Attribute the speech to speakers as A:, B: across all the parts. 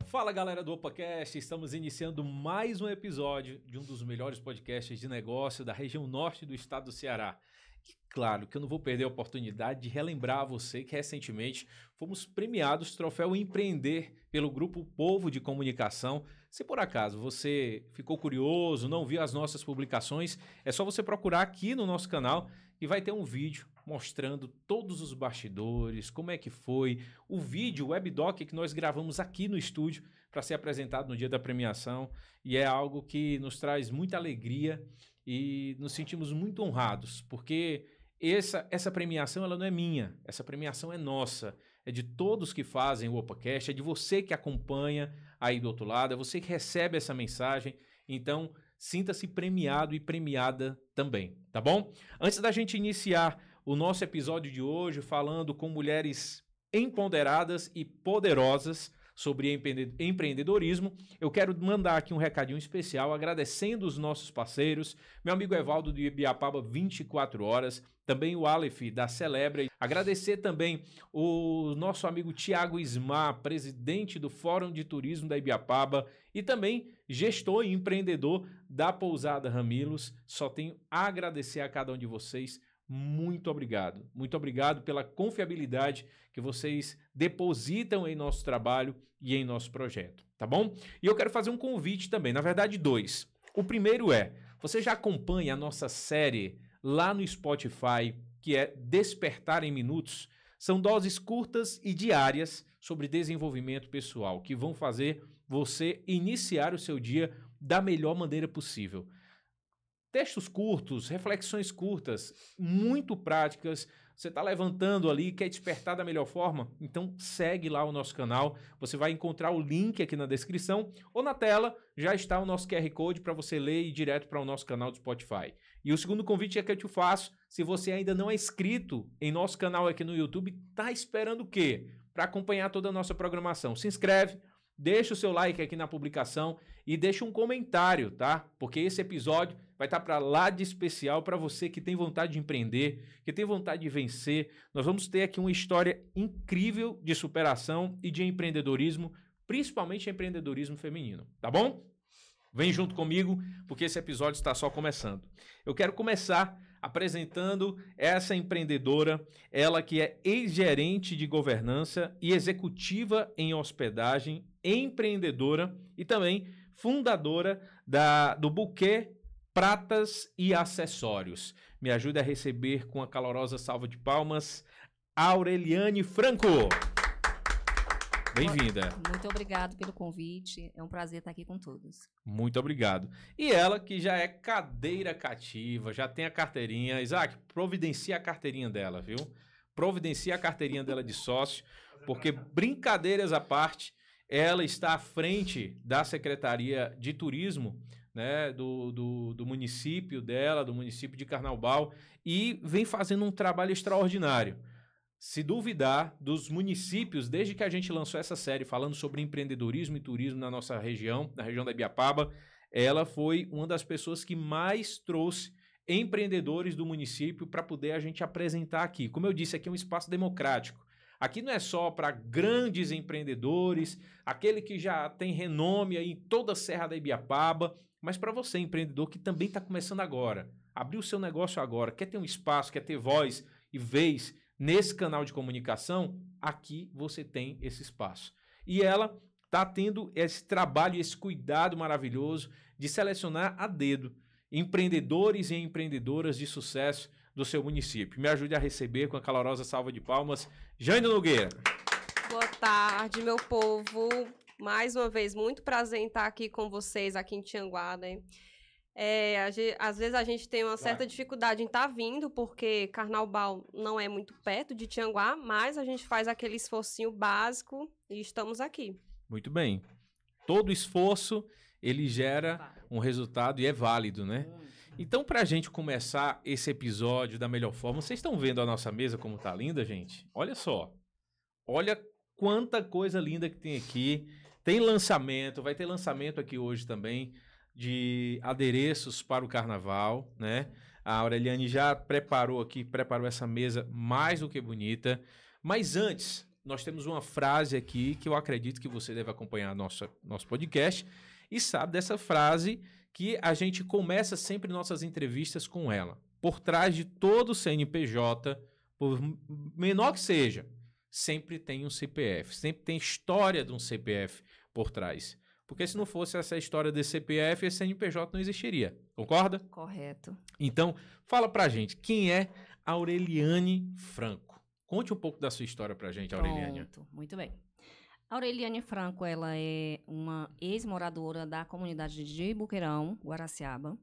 A: Fala galera do OpaCast, estamos iniciando mais um episódio de um dos melhores podcasts de negócio da região norte do estado do Ceará. E claro que eu não vou perder a oportunidade de relembrar a você que recentemente fomos premiados troféu Empreender pelo Grupo Povo de Comunicação. Se por acaso você ficou curioso, não viu as nossas publicações, é só você procurar aqui no nosso canal e vai ter um vídeo mostrando todos os bastidores, como é que foi, o vídeo, o webdoc que nós gravamos aqui no estúdio para ser apresentado no dia da premiação, e é algo que nos traz muita alegria e nos sentimos muito honrados, porque essa premiação ela não é minha, essa premiação é nossa, é de todos que fazem o OpaCast, é de você que acompanha aí do outro lado, é você que recebe essa mensagem, então sinta-se premiado e premiada também, tá bom? Antes da gente iniciar o nosso episódio de hoje falando com mulheres empoderadas e poderosas sobre empreendedorismo, eu quero mandar aqui um recadinho especial agradecendo os nossos parceiros, meu amigo Evaldo do Ibiapaba 24 horas, também o Aleph da Celebra, agradecer também o nosso amigo Tiago Ismar, presidente do Fórum de Turismo da Ibiapaba e também gestor e empreendedor da Pousada Ramilos. Só tenho a agradecer a cada um de vocês. Muito obrigado pela confiabilidade que vocês depositam em nosso trabalho e em nosso projeto, tá bom? E eu quero fazer um convite também, na verdade dois. O primeiro é, você já acompanha a nossa série lá no Spotify, que é Despertar em Minutos? São doses curtas e diárias sobre desenvolvimento pessoal, que vão fazer você iniciar o seu dia da melhor maneira possível. Textos curtos, reflexões curtas, muito práticas. Você está levantando ali, quer despertar da melhor forma? Então segue lá o nosso canal. Você vai encontrar o link aqui na descrição ou na tela já está o nosso QR Code para você ler e ir direto para o nosso canal do Spotify. E o segundo convite é que eu te faço, se você ainda não é inscrito em nosso canal aqui no YouTube, tá esperando o quê? Para acompanhar toda a nossa programação. Se inscreve, deixa o seu like aqui na publicação e deixa um comentário, tá? Porque esse episódio vai estar para lá de especial para você que tem vontade de empreender, que tem vontade de vencer. Nós vamos ter aqui uma história incrível de superação e de empreendedorismo, principalmente empreendedorismo feminino, tá bom? Vem junto comigo, porque esse episódio está só começando. Eu quero começar apresentando essa empreendedora, ela que é ex-gerente de governança e executiva em hospedagem, empreendedora e também fundadora do Buquê Pratas e Acessórios. Me ajude a receber com a calorosa salva de palmas Aureliane Franco. Bem-vinda.
B: Muito obrigado pelo convite. É um prazer estar aqui com todos.
A: Muito obrigado. E ela que já é cadeira cativa, já tem a carteirinha. Isaac, providencia a carteirinha dela, viu? Providencia a carteirinha dela de sócio, porque brincadeiras à parte, ela está à frente da Secretaria de Turismo, né, do município dela, do município de Carnaubal, e vem fazendo um trabalho extraordinário. Se duvidar, dos municípios, desde que a gente lançou essa série falando sobre empreendedorismo e turismo na nossa região, na região da Ibiapaba, ela foi uma das pessoas que mais trouxe empreendedores do município para poder a gente apresentar aqui. Como eu disse, aqui é um espaço democrático. Aqui não é só para grandes empreendedores, aquele que já tem renome aí em toda a Serra da Ibiapaba, mas para você, empreendedor, que também está começando agora, abrir o seu negócio agora, quer ter um espaço, quer ter voz e vez nesse canal de comunicação, aqui você tem esse espaço. E ela está tendo esse trabalho, esse cuidado maravilhoso de selecionar a dedo empreendedores e empreendedoras de sucesso do seu município. Me ajude a receber com a calorosa salva de palmas, Jane Nogueira.
C: Boa tarde, meu povo. Mais uma vez, muito prazer em estar aqui com vocês, aqui em Tianguá, né? Às vezes a gente tem uma certa dificuldade em estar vindo, porque Carnaubal não é muito perto de Tianguá, mas a gente faz aquele esforcinho básico e estamos aqui.
A: Muito bem. Todo esforço, ele gera um resultado e é válido, né? Então, para a gente começar esse episódio da melhor forma, vocês estão vendo a nossa mesa como tá linda, gente? Olha só. Olha quanta coisa linda que tem aqui. Tem lançamento, vai ter lançamento aqui hoje também de adereços para o carnaval, né? A Aureliane já preparou essa mesa mais do que bonita. Mas antes, nós temos uma frase aqui que eu acredito que você deve acompanhar nosso podcast e sabe dessa frase que a gente começa sempre nossas entrevistas com ela. Por trás de todo CNPJ, por menor que seja, sempre tem um CPF, sempre tem história de um CPF por trás. Porque se não fosse essa história desse CPF, esse CNPJ não existiria. Concorda?
B: Correto.
A: Então, fala pra gente, quem é Aureliane Franco? Conte um pouco da sua história pra gente, Aureliane.
B: Pronto, muito bem. A Aureliane Franco, ela é uma ex-moradora da comunidade de Buqueirão, Guaraciaba,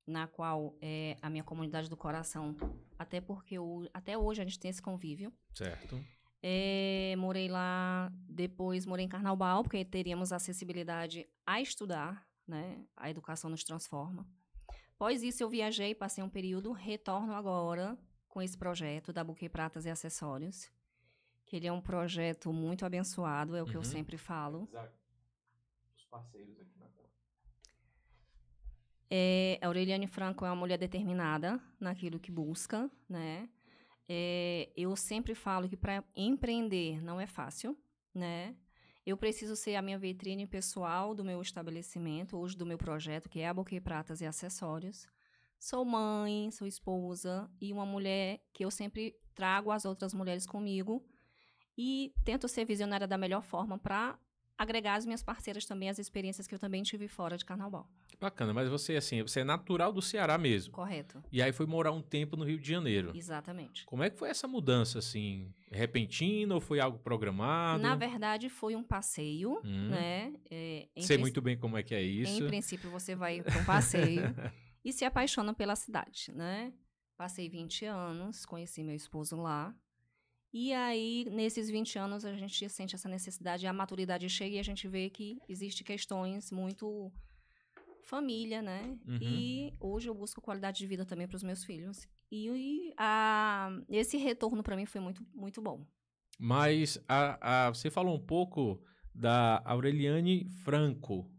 B: na qual é a minha comunidade do coração, até porque até hoje a gente tem esse convívio.
A: Certo.
B: Morei lá, depois morei em Carnaubal, porque teríamos acessibilidade a estudar, né? A educação nos transforma. Após isso, eu viajei, passei um período, retorno agora com esse projeto da Buquê Pratas e Acessórios, que ele é um projeto muito abençoado, é o que eu sempre falo.
A: Exato. Os parceiros aqui na tela.
B: A Aureliane Franco é uma mulher determinada naquilo que busca, né? Eu sempre falo que para empreender não é fácil, né? Eu preciso ser a minha vitrine pessoal do meu estabelecimento, hoje do meu projeto, que é a Buquê Pratas e Acessórios. Sou mãe, sou esposa e uma mulher que eu sempre trago as outras mulheres comigo e tento ser visionária da melhor forma para agregar as minhas parceiras também as experiências que eu também tive fora de Carnaubal.
A: Que bacana, mas você, assim, você é natural do Ceará mesmo.
B: Correto.
A: E aí foi morar um tempo no Rio de Janeiro.
B: Exatamente.
A: Como é que foi essa mudança, assim? Repentina ou foi algo programado?
B: Na verdade, foi um passeio, né?
A: Sei muito bem como é que é isso.
B: Em princípio, você vai para um passeio e se apaixona pela cidade, né? Passei 20 anos, conheci meu esposo lá. E aí, nesses 20 anos, a gente sente essa necessidade, a maturidade chega e a gente vê que existe questões muito família, né? E hoje eu busco qualidade de vida também para os meus filhos. E esse retorno para mim foi muito, muito bom.
A: Mas você falou um pouco da Aureliane Franco.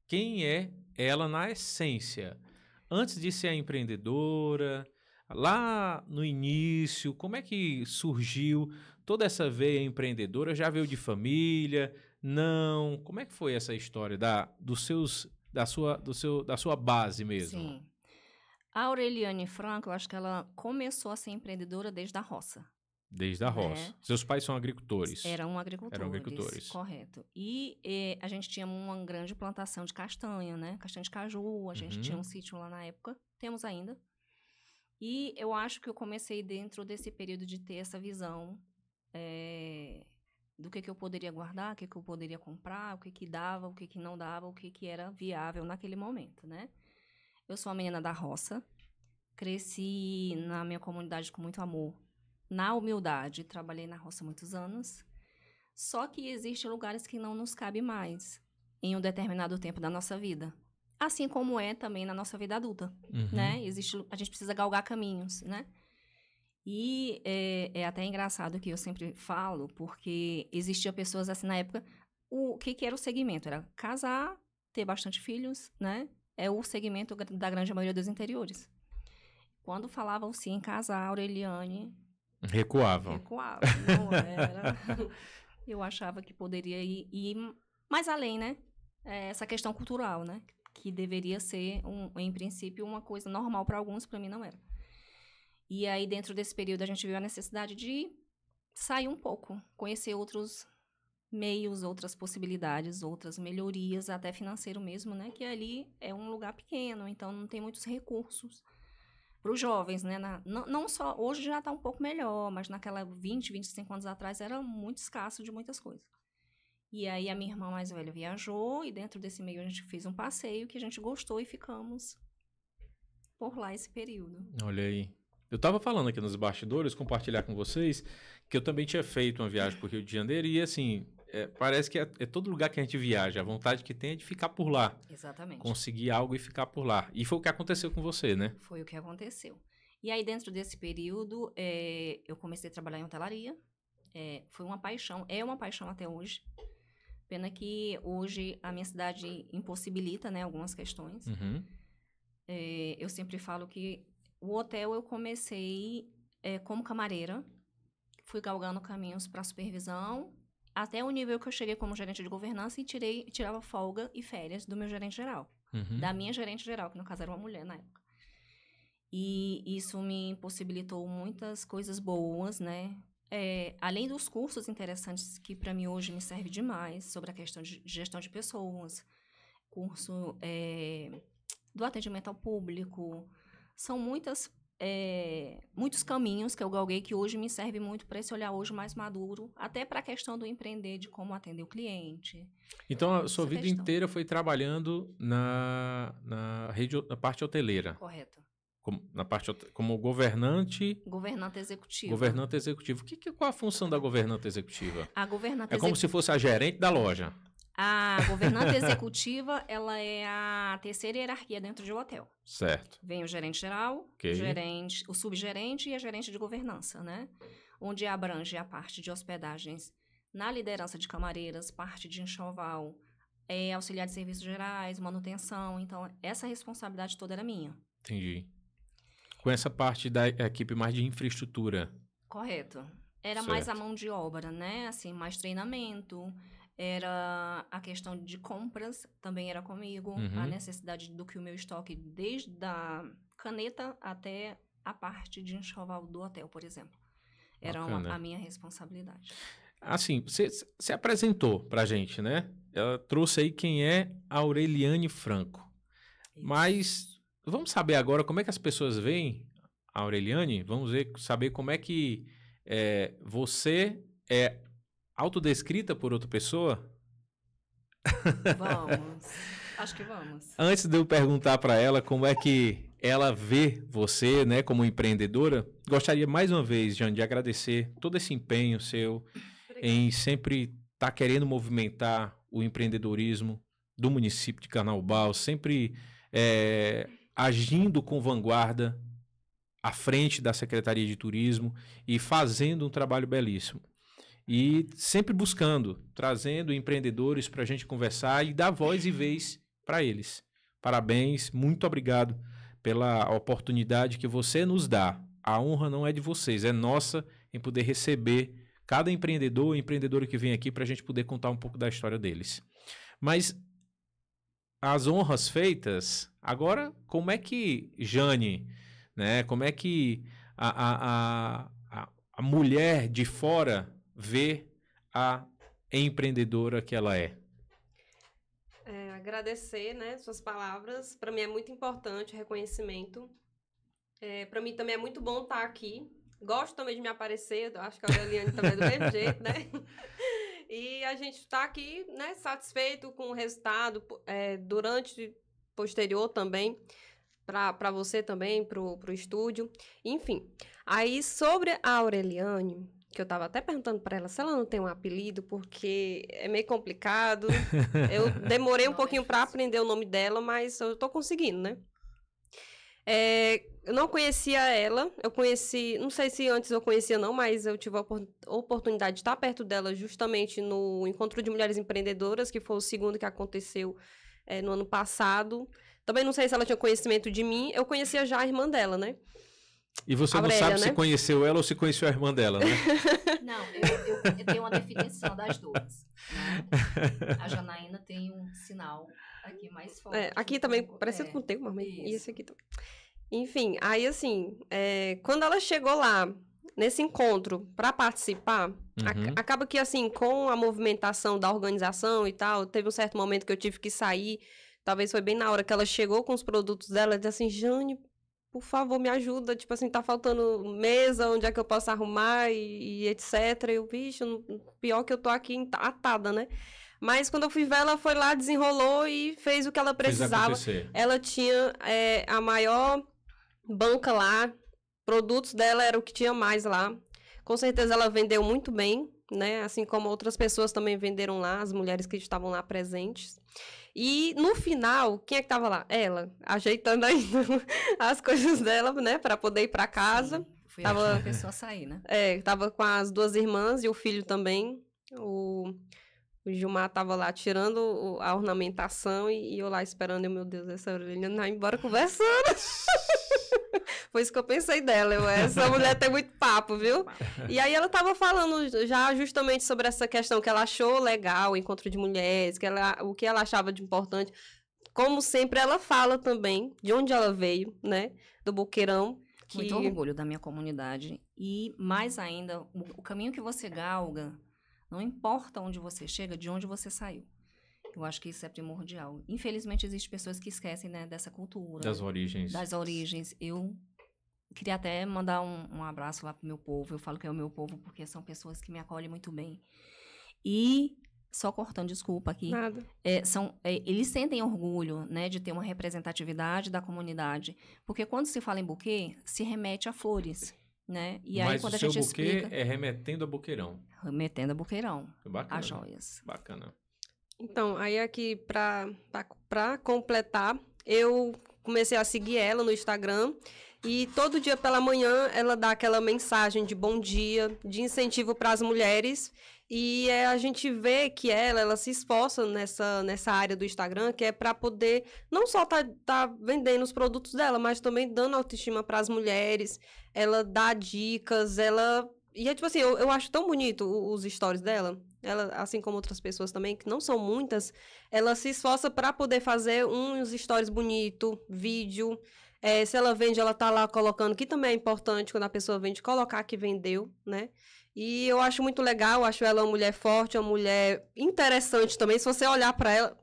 A: Quem é ela na essência? Antes de ser a empreendedora, lá no início, como é que surgiu toda essa veia empreendedora? Já veio de família? Não? Como é que foi essa história da sua base mesmo?
B: Sim. A Aureliane Franco, eu acho que ela começou a ser empreendedora desde a roça.
A: Desde a roça. Seus pais são agricultores?
B: Eram agricultores. Correto. E a gente tinha uma grande plantação de castanha, né? Castanha de caju. A gente tinha um sítio lá na época. Temos ainda. E eu acho que eu comecei dentro desse período de ter essa visão do que eu poderia guardar, o que eu poderia comprar, o que dava, o que não dava, o que era viável naquele momento, né? Eu sou uma menina da roça. Cresci na minha comunidade com muito amor. Na humildade, trabalhei na roça há muitos anos. Só que existem lugares que não nos cabe mais em um determinado tempo da nossa vida. Assim como é também na nossa vida adulta, né? A gente precisa galgar caminhos, né? E é até engraçado que eu sempre falo, porque existiam pessoas assim na época. O que era o segmento? Era casar, ter bastante filhos, né? É o segmento da grande maioria dos interiores. Quando falavam-se em casar, Aureliane...
A: Recuavam.
B: Não era. Eu achava que poderia ir mais além, né? Essa questão cultural, né? Que deveria ser, em princípio, uma coisa normal para alguns, para mim não era. E aí, dentro desse período, a gente viu a necessidade de sair um pouco, conhecer outros meios, outras possibilidades, outras melhorias, até financeiro mesmo, né? Que ali é um lugar pequeno, então não tem muitos recursos para os jovens, né? Não só, hoje já está um pouco melhor, mas naquela 20, 25 anos atrás era muito escasso de muitas coisas. E aí a minha irmã mais velha viajou e dentro desse meio a gente fez um passeio que a gente gostou e ficamos por lá esse período.
A: Olha aí. Eu estava falando aqui nos bastidores, compartilhar com vocês, que eu também tinha feito uma viagem para o Rio de Janeiro e assim, parece que é todo lugar que a gente viaja, a vontade que tem é de ficar por lá.
B: Exatamente.
A: Conseguir algo e ficar por lá. E foi o que aconteceu com você, né?
B: Foi o que aconteceu. E aí dentro desse período, eu comecei a trabalhar em hotelaria. Foi uma paixão, é uma paixão até hoje. Pena que hoje a minha cidade impossibilita, né, algumas questões. Eu sempre falo que o hotel eu comecei como camareira. fui galgando caminhos para supervisão, até o nível que eu cheguei como gerente de governança e tirava folga e férias do meu gerente geral. Da minha gerente geral, que no caso era uma mulher na época. E isso me possibilitou muitas coisas boas, né? Além dos cursos interessantes que para mim hoje me serve demais, sobre a questão de gestão de pessoas, curso do atendimento ao público, são muitos caminhos que eu galguei que hoje me serve muito para esse olhar hoje mais maduro, até para a questão do empreender, de como atender o cliente.
A: Então, a sua vida inteira foi trabalhando na parte hoteleira.
B: Correto.
A: Como governante...
B: Governante executivo.
A: Governante executivo. Qual a função da governante executiva?
B: A governante
A: como se fosse a gerente da loja.
B: A governante executiva, ela é a terceira hierarquia dentro de um hotel.
A: Certo.
B: Vem o gerente geral, o subgerente e a gerente de governança, né? Onde abrange a parte de hospedagens na liderança de camareiras, parte de enxoval, auxiliar de serviços gerais, manutenção. Então, essa responsabilidade toda era minha.
A: Entendi. Com essa parte da equipe mais de infraestrutura.
B: Correto. Era
A: certo.
B: mais a mão de obra, né? Assim, mais treinamento. Era a questão de compras, também era comigo. A necessidade do que o meu estoque, desde a caneta até a parte de enxoval do hotel, por exemplo. Era a minha responsabilidade.
A: Assim, você apresentou pra gente, né? Ela trouxe aí quem é a Aureliane Franco. Isso. Mas vamos saber agora como é que as pessoas veem a Aureliane? Vamos saber como é que você é autodescrita por outra pessoa?
B: Vamos. Acho que vamos.
A: Antes de eu perguntar para ela como é que ela vê você, né, como empreendedora, gostaria mais uma vez, Jane, de agradecer todo esse empenho seu em sempre estar querendo movimentar o empreendedorismo do município de Carnaubal, sempre agindo com vanguarda à frente da Secretaria de Turismo e fazendo um trabalho belíssimo. E sempre buscando, trazendo empreendedores para a gente conversar e dar voz e vez para eles. Parabéns, muito obrigado pela oportunidade que você nos dá. A honra não é de vocês, é nossa em poder receber cada empreendedor e empreendedora que vem aqui para a gente poder contar um pouco da história deles. Mas as honras feitas, agora como é que Jane, né, como é que a mulher de fora vê a empreendedora que ela é?
C: Agradecer, né, suas palavras. Para mim é muito importante o reconhecimento. Para mim também é muito bom estar aqui. Gosto também de me aparecer, eu acho que a Aureliane também é do mesmo jeito, né? E a gente está aqui, né, satisfeito com o resultado, durante, posterior também, para você também, pro estúdio. Enfim, aí sobre a Aureliane, que eu tava até perguntando para ela se ela não tem um apelido, porque é meio complicado. Eu demorei um pouquinho para aprender o nome dela, mas eu tô conseguindo, né? Eu não conhecia ela, eu conheci, não sei se antes eu conhecia não, mas eu tive a oportunidade de estar perto dela justamente no Encontro de Mulheres Empreendedoras, que foi o segundo que aconteceu no ano passado. Também não sei se ela tinha conhecimento de mim, eu conhecia já a irmã dela, né?
A: E você Aurélia, não sabe, né, se conheceu ela ou se conheceu a irmã dela, né?
B: Não, eu tenho uma definição das duas. Né? A Janaína tem um sinal aqui mais forte.
C: Aqui também, parecido com o teu, mas esse aqui também. Enfim, aí assim, quando ela chegou lá, nesse encontro, para participar, acaba que assim, com a movimentação da organização e tal, teve um certo momento que eu tive que sair, talvez foi bem na hora que ela chegou com os produtos dela, disse assim, Jane, por favor, me ajuda, tipo assim, tá faltando mesa, onde é que eu posso arrumar e etc. Eu, bicho, pior que eu tô aqui atada, né? Mas quando eu fui ver, ela foi lá, desenrolou e fez o que ela precisava. Ela tinha a maior banca lá, produtos dela era o que tinha mais lá. Com certeza ela vendeu muito bem, né? Assim como outras pessoas também venderam lá, as mulheres que estavam lá presentes. E no final, quem é que tava lá? Ela, ajeitando ainda as coisas dela, né, para poder ir para casa.
B: Sim, fui a última pessoa a sair, né?
C: Tava com as duas irmãs e o filho também. O Gilmar tava lá tirando a ornamentação e eu lá esperando. Meu Deus, essa Aureliane vai embora conversando. Foi isso que eu pensei dela. Essa mulher tem muito papo, viu? E aí ela tava falando já justamente sobre essa questão que ela achou legal, o encontro de mulheres, o que ela achava de importante. Como sempre, ela fala também de onde ela veio, né? Do Boqueirão.
B: Muito orgulho da minha comunidade. E, mais ainda, o caminho que você galga, não importa onde você chega, de onde você saiu. Eu acho que isso é primordial. Infelizmente, existem pessoas que esquecem, né, dessa cultura.
A: Das origens.
B: Das origens. Eu queria até mandar um abraço lá pro meu povo. Eu falo que é o meu povo porque são pessoas que me acolhem muito bem. E, só cortando, desculpa aqui.
C: Nada.
B: Eles sentem orgulho, né, de ter uma representatividade da comunidade. Porque quando se fala em buquê, se remete a flores, né? E aí,
A: Mas
B: quando
A: o
B: a
A: seu
B: gente
A: buquê
B: explica...
A: é remetendo a Boqueirão.
B: Remetendo a buqueirão.
A: Bacana.
B: As joias.
A: Bacana.
C: Então, aí aqui, pra completar, eu comecei a seguir ela no Instagram e todo dia pela manhã ela dá aquela mensagem de bom dia, de incentivo para as mulheres e a gente vê que ela se esforça nessa área do Instagram, que é para poder não só tá vendendo os produtos dela, mas também dando autoestima para as mulheres, ela dá dicas, E é tipo assim, eu acho tão bonito os stories dela. Ela, assim como outras pessoas também, que não são muitas, ela se esforça para poder fazer uns stories bonitos, vídeo. Se ela vende, ela tá lá colocando, que também é importante quando a pessoa vende, colocar que vendeu, né? E eu acho muito legal, acho ela uma mulher forte, uma mulher interessante também. Se você olhar para ela,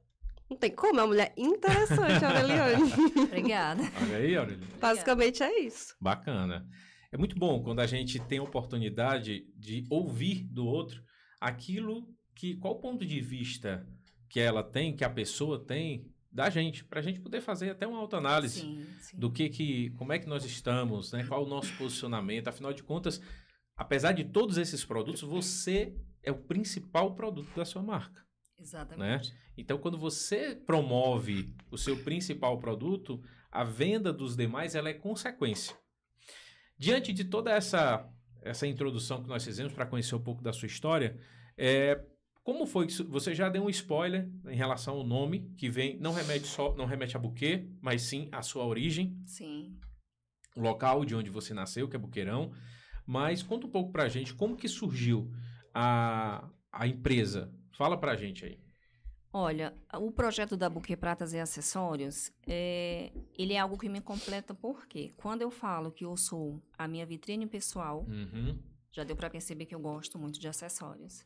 C: não tem como, é uma mulher interessante, Aureliane.
B: Obrigada.
A: Olha aí, Aureliane.
C: Basicamente é isso.
A: Bacana. É muito bom quando a gente tem a oportunidade de ouvir do outro qual o ponto de vista que ela tem, que a pessoa tem da gente, para a gente poder fazer até uma autoanálise
B: Sim.
A: do como é que nós estamos, né? Qual o nosso posicionamento. Afinal de contas, apesar de todos esses produtos, você é o principal produto da sua marca.
B: Exatamente.
A: Né? Então, quando você promove o seu principal produto, a venda dos demais ela é consequência. Diante de toda essa introdução que nós fizemos para conhecer um pouco da sua história, como foi que você já deu um spoiler em relação ao nome, que não remete a buquê, mas sim à sua origem.
B: Sim.
A: O local de onde você nasceu, que é Boqueirão. Mas conta um pouco para a gente como que surgiu a empresa. Fala para a gente aí.
B: Olha, o projeto da Buquê Pratas e Acessórios, ele é algo que me completa porque quando eu falo que eu sou a minha vitrine pessoal, já deu para perceber que eu gosto muito de acessórios.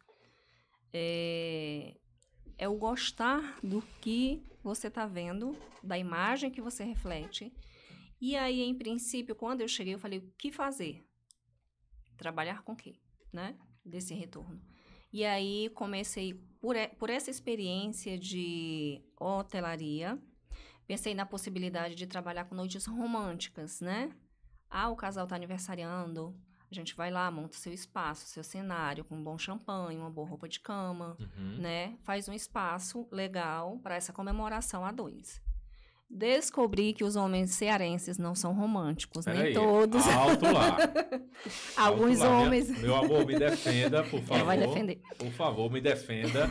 B: É o gostar do que você está vendo, da imagem que você reflete. E aí, em princípio, quando eu cheguei, eu falei, o que fazer? Trabalhar com o quê? Né? Desse retorno. E aí, comecei, por essa experiência de hotelaria, pensei na possibilidade de trabalhar com noites românticas, né? O casal está aniversariando, a gente vai lá, monta seu espaço, seu cenário, com um bom champanhe, uma boa roupa de cama, né? Faz um espaço legal para essa comemoração a dois. Descobri que os homens cearenses não são românticos, nem todos.
A: Alto lá.
B: Alguns
A: alto lá.
B: homens...
A: Meu amor, me defenda, por favor.
B: Ela vai defender.
A: Por favor, me defenda.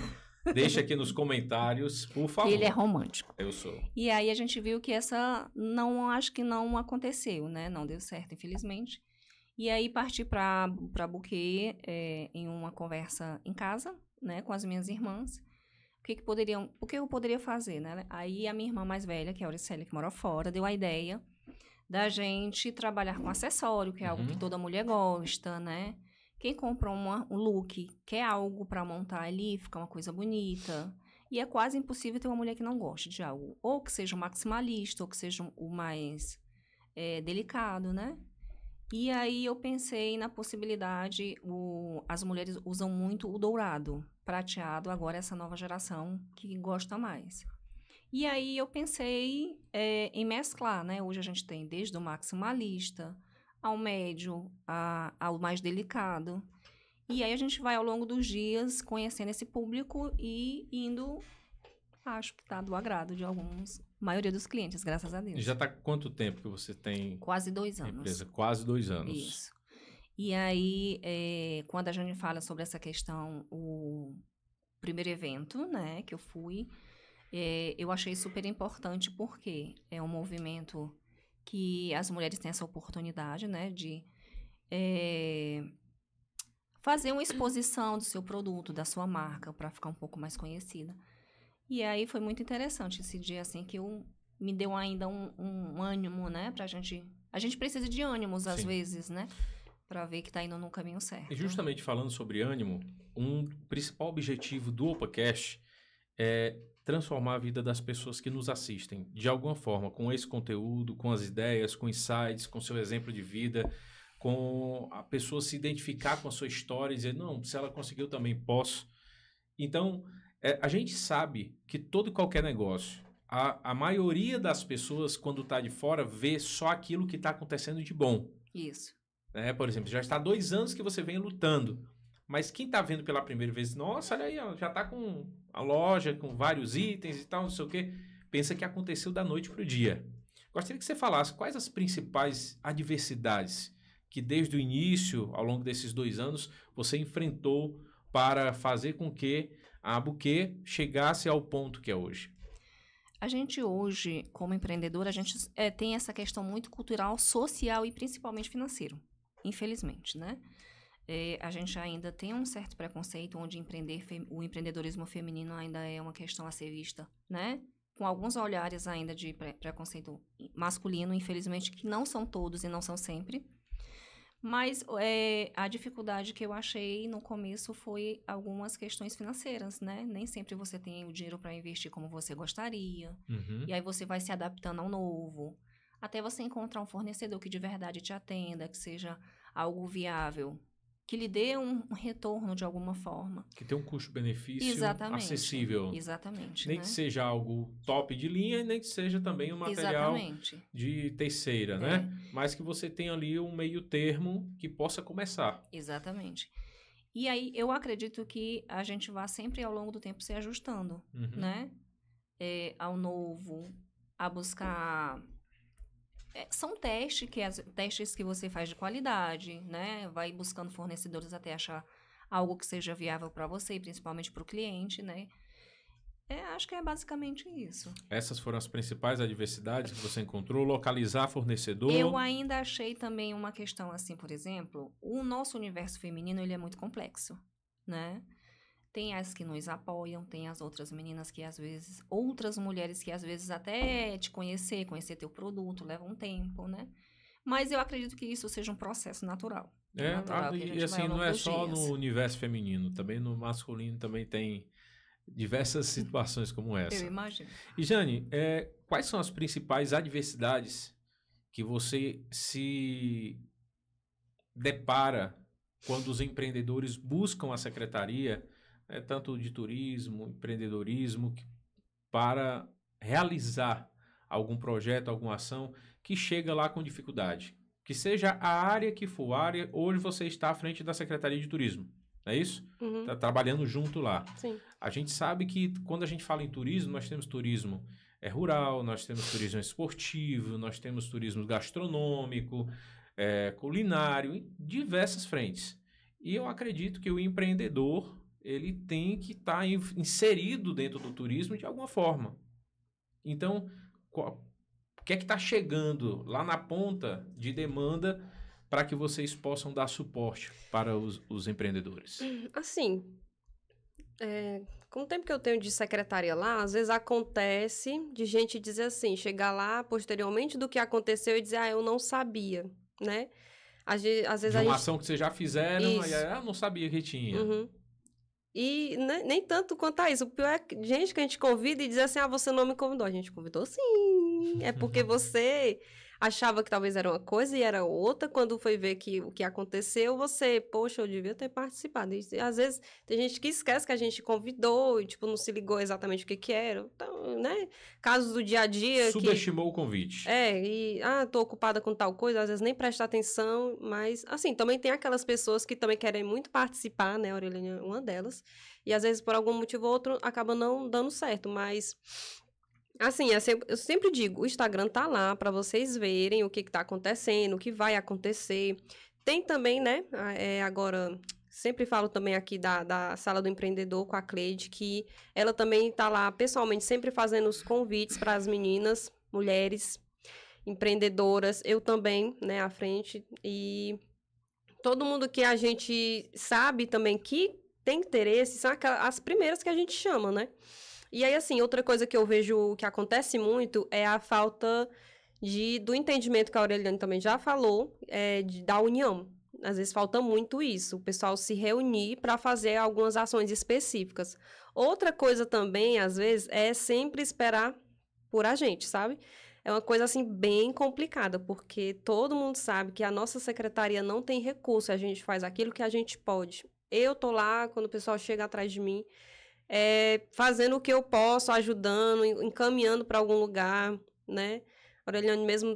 A: Deixa aqui nos comentários, por favor.
B: Ele é romântico.
A: Eu sou.
B: E aí a gente viu que acho que não aconteceu, né? Não deu certo, infelizmente. E aí parti para Buquê em uma conversa em casa, né? Com as minhas irmãs. O que eu poderia fazer, né? Aí a minha irmã mais velha, que é a Auricélia, que mora fora, deu a ideia da gente trabalhar com acessório, que é algo que toda mulher gosta, né? Quem compra um look quer algo para montar ali, fica uma coisa bonita. E é quase impossível ter uma mulher que não goste de algo. Ou que seja o maximalista, ou que seja o mais delicado, né? E aí eu pensei na possibilidade, as mulheres usam muito o dourado, prateado, agora essa nova geração que gosta mais. E aí eu pensei em mesclar, né? Hoje a gente tem desde o maximalista ao médio, ao mais delicado. E aí a gente vai ao longo dos dias conhecendo esse público e indo, acho que está do agrado de alguns, maioria dos clientes, graças a Deus.
A: Já está quanto tempo que você tem?
B: Quase 2 anos.
A: Empresa? Quase 2 anos.
B: Isso. E aí, quando a gente fala sobre essa questão, o primeiro evento, né, que eu fui, eu achei super importante porque é um movimento que as mulheres têm essa oportunidade, né, de fazer uma exposição do seu produto, da sua marca, para ficar um pouco mais conhecida. E aí foi muito interessante esse dia, assim, que me deu ainda um ânimo, né, pra gente... A gente precisa de ânimos, às vezes, né, para ver que tá indo no caminho certo.
A: E justamente falando sobre ânimo, um principal objetivo do OpaCast é transformar a vida das pessoas que nos assistem, de alguma forma, com esse conteúdo, com as ideias, com insights, com seu exemplo de vida, com a pessoa se identificar com a sua história e dizer, não, se ela conseguiu, eu também posso. Então, a gente sabe que todo e qualquer negócio, a maioria das pessoas, quando está de fora, vê só aquilo que está acontecendo de bom.
B: Isso.
A: Por exemplo, já está 2 anos que você vem lutando. Mas quem está vendo pela primeira vez, nossa, olha aí, ó, já está com a loja, com vários itens e tal, não sei o quê, pensa que aconteceu da noite para o dia. Gostaria que você falasse quais as principais adversidades que desde o início, ao longo desses 2 anos, você enfrentou para fazer com que a Buquê chegasse ao ponto que é hoje.
B: A gente hoje, como empreendedora, a gente tem essa questão muito cultural, social e principalmente financeiro, infelizmente, né? A gente ainda tem um certo preconceito onde o empreendedorismo feminino ainda é uma questão a ser vista, né? Com alguns olhares ainda de preconceito masculino, infelizmente, que não são todos e não são sempre. Mas a dificuldade que eu achei no começo foi algumas questões financeiras, né? Nem sempre você tem o dinheiro para investir como você gostaria.
A: Uhum.
B: E aí você vai se adaptando ao novo. Até você encontrar um fornecedor que de verdade te atenda, que seja algo viável, que lhe dê um retorno de alguma forma.
A: Que tem um custo-benefício acessível.
B: Exatamente.
A: Nem que seja algo top de linha, nem que seja também um material de terceira, né? Mas que você tenha ali um meio termo que possa começar.
B: Exatamente. E aí, eu acredito que a gente vai sempre, ao longo do tempo, se ajustando, né? Ao novo, a buscar... São testes que você faz de qualidade, né? Vai buscando fornecedores até achar algo que seja viável para você, e principalmente para o cliente, né? Acho que é basicamente isso.
A: Essas foram as principais adversidades que você encontrou? Localizar fornecedor?
B: Eu ainda achei também uma questão assim, por exemplo, o nosso universo feminino, ele é muito complexo, né? Tem as que nos apoiam, tem as outras meninas que às vezes... Outras mulheres que às vezes até te conhecer teu produto, leva um tempo, né? Mas eu acredito que isso seja um processo natural.
A: E assim, não é só no universo feminino, também no masculino também tem diversas situações como essa.
B: Eu imagino.
A: E Jane, quais são as principais adversidades que você se depara quando os empreendedores buscam a secretaria, tanto de turismo, empreendedorismo, para realizar algum projeto, alguma ação que chega lá com dificuldade? Que seja a área que for a área, hoje você está à frente da Secretaria de Turismo, não é isso? Está trabalhando junto lá.
C: Sim.
A: A gente sabe que quando a gente fala em turismo, nós temos turismo rural, nós temos turismo esportivo, nós temos turismo gastronômico, culinário, em diversas frentes. E eu acredito que o empreendedor, ele tem que estar inserido dentro do turismo de alguma forma. Então, o que é que está chegando lá na ponta de demanda para que vocês possam dar suporte para os empreendedores?
C: Assim, com o tempo que eu tenho de secretária lá, às vezes acontece de gente dizer assim, chegar lá posteriormente do que aconteceu e dizer, eu não sabia, né? Às vezes
A: de uma ação que vocês já fizeram, aí eu não sabia que tinha.
C: E nem tanto quanto a isso. O pior é gente que a gente convida e diz assim, você não me convidou. A gente convidou sim. É porque você achava que talvez era uma coisa e era outra. Quando foi ver o que aconteceu, você, poxa, eu devia ter participado. E às vezes tem gente que esquece que a gente convidou e, tipo, não se ligou exatamente o que era. Então, né? Casos do dia a dia.
A: Subestimou o convite.
C: Tô ocupada com tal coisa, às vezes nem presta atenção, mas, assim, também tem aquelas pessoas que também querem muito participar, né? A Aureliane é uma delas. E às vezes, por algum motivo ou outro, acaba não dando certo, mas... Assim, eu sempre digo, o Instagram tá lá para vocês verem o que tá acontecendo, o que vai acontecer. Tem também, né, agora, sempre falo também aqui da Sala do Empreendedor com a Cleide, que ela também tá lá pessoalmente, sempre fazendo os convites para as meninas, mulheres. empreendedoras, eu também, né, à frente, e todo mundo que a gente sabe também que tem interesse, são as primeiras que a gente chama, né? E aí, assim, outra coisa que eu vejo que acontece muito é a falta do entendimento que a Aureliane também já falou, da união. Às vezes falta muito isso, o pessoal se reunir para fazer algumas ações específicas. Outra coisa também, às vezes, é sempre esperar por a gente, sabe? É uma coisa, assim, bem complicada, porque todo mundo sabe que a nossa secretaria não tem recurso, a gente faz aquilo que a gente pode. Eu tô lá, quando o pessoal chega atrás de mim, fazendo o que eu posso, ajudando, encaminhando para algum lugar, né? A Aureliane mesmo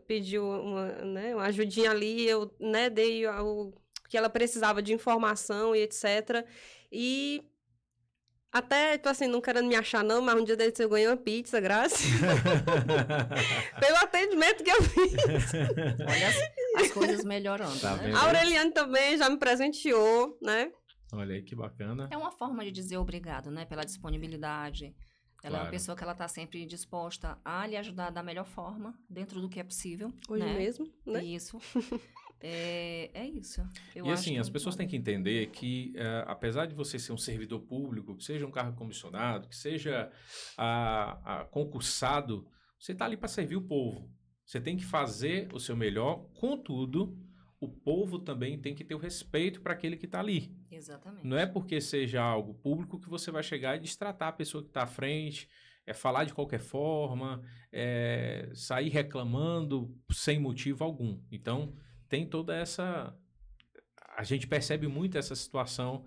C: pediu uma ajudinha ali, eu, né, dei o que ela precisava de informação e etc. E até, tipo assim, não querendo me achar não, mas um dia desse eu ganhei uma pizza, graças. Pelo atendimento que eu fiz.
B: Olha as coisas melhorando,
A: Tá
B: né?
A: vendo?
C: A Aureliane também já me presenteou, né?
A: Olha aí que bacana.
B: É uma forma de dizer obrigado, né? Pela disponibilidade. Ela é uma
A: Claro.
B: pessoa que ela está sempre disposta a lhe ajudar da melhor forma, dentro do que é possível.
C: Hoje
B: né?
C: mesmo, né?
B: Isso. É isso. Eu
A: E
B: acho
A: assim,
B: que
A: as pessoas têm que entender que, apesar de você ser um servidor público, que seja um cargo comissionado, que seja concursado, você está ali para servir o povo. Você tem que fazer o seu melhor, contudo, o povo também tem que ter o respeito para aquele que está ali.
B: Exatamente.
A: Não é porque seja algo público que você vai chegar e destratar a pessoa que está à frente, falar de qualquer forma, sair reclamando sem motivo algum. Então, tem toda essa... A gente percebe muito essa situação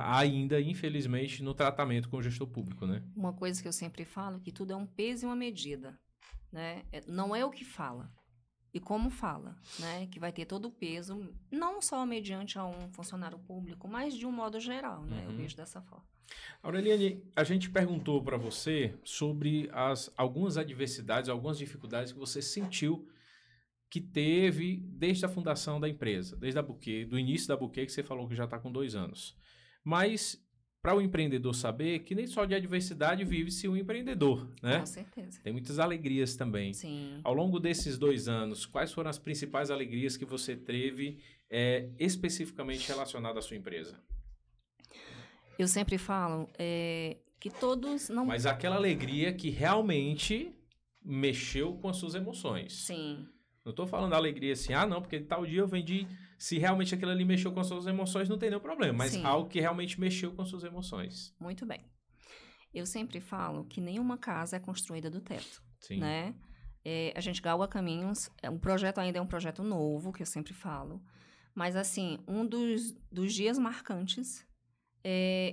A: ainda, infelizmente, no tratamento com o gestor público, né?
B: Uma coisa que eu sempre falo, que tudo é um peso e uma medida, né? Não é o que fala, e como fala, né? Que vai ter todo o peso, não só mediante a um funcionário público, mas de um modo geral, né? Eu vejo dessa forma.
A: Aureliane, a gente perguntou para você sobre algumas adversidades, algumas dificuldades que você sentiu que teve desde a fundação da empresa, desde do início da Buquê, que você falou que já está com 2 anos. Mas, para o empreendedor saber que nem só de adversidade vive-se um empreendedor, né?
B: Com certeza.
A: Tem muitas alegrias também.
B: Sim.
A: Ao longo desses 2 anos, quais foram as principais alegrias que você teve especificamente relacionadas à sua empresa?
B: Eu sempre falo que todos não...
A: Mas aquela alegria que realmente mexeu com as suas emoções.
B: Sim.
A: Não estou falando da alegria assim, não, porque tal dia eu vendi. Se realmente aquilo ali mexeu com as suas emoções, não tem nenhum problema. Mas
B: Sim.
A: algo que realmente mexeu com as suas emoções.
B: Muito bem. Eu sempre falo que nenhuma casa é construída do teto.
A: Sim.
B: Né? A gente galga caminhos. O projeto ainda é um projeto novo, que eu sempre falo. Mas, assim, um dos dias marcantes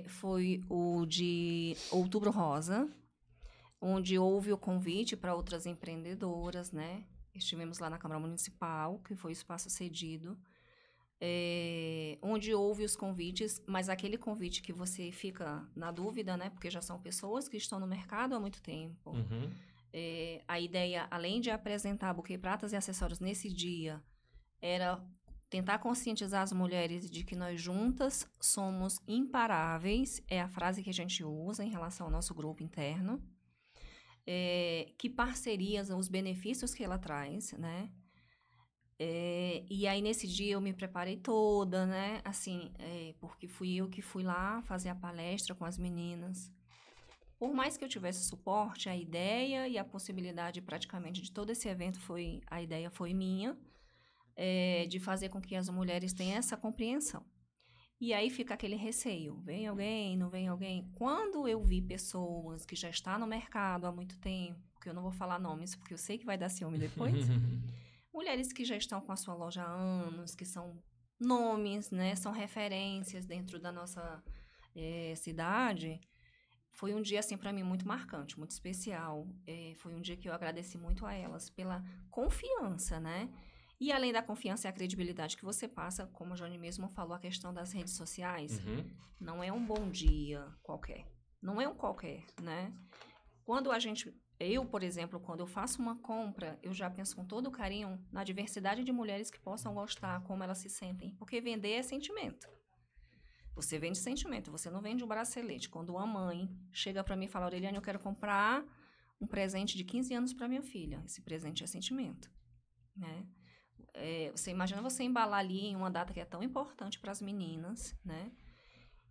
B: foi o de Outubro Rosa, onde houve o convite para outras empreendedoras, né? Estivemos lá na Câmara Municipal, que foi o espaço cedido, onde houve os convites, mas aquele convite que você fica na dúvida, né? Porque já são pessoas que estão no mercado há muito tempo.
A: Uhum.
B: A ideia, além de apresentar buquê, pratas e acessórios nesse dia, era tentar conscientizar as mulheres de que nós juntas somos imparáveis, é a frase que a gente usa em relação ao nosso grupo interno. Que parcerias, os benefícios que ela traz, né? E aí, nesse dia, eu me preparei toda, né? Assim, porque fui eu que fui lá fazer a palestra com as meninas. Por mais que eu tivesse suporte, a ideia e a possibilidade praticamente de todo esse evento a ideia foi minha, de fazer com que as mulheres tenham essa compreensão. E aí fica aquele receio, vem alguém, não vem alguém? Quando eu vi pessoas que já estão no mercado há muito tempo, que eu não vou falar nomes, porque eu sei que vai dar ciúme depois, mulheres que já estão com a sua loja há anos, que são nomes, né, são referências dentro da nossa cidade, foi um dia, assim, para mim, muito marcante, muito especial. Foi um dia que eu agradeci muito a elas pela confiança, né? E além da confiança e a credibilidade que você passa, como o Johnny mesmo falou, a questão das redes sociais, não é um bom dia qualquer. Não é um qualquer, né? Eu, por exemplo, quando eu faço uma compra, eu já penso com todo carinho na diversidade de mulheres que possam gostar, como elas se sentem. Porque vender é sentimento. Você vende sentimento, você não vende um bracelete. Quando uma mãe chega para mim e fala, Aureliane, eu quero comprar um presente de 15 anos para minha filha. Esse presente é sentimento, né? Você imagina você embalar ali em uma data que é tão importante para as meninas, né?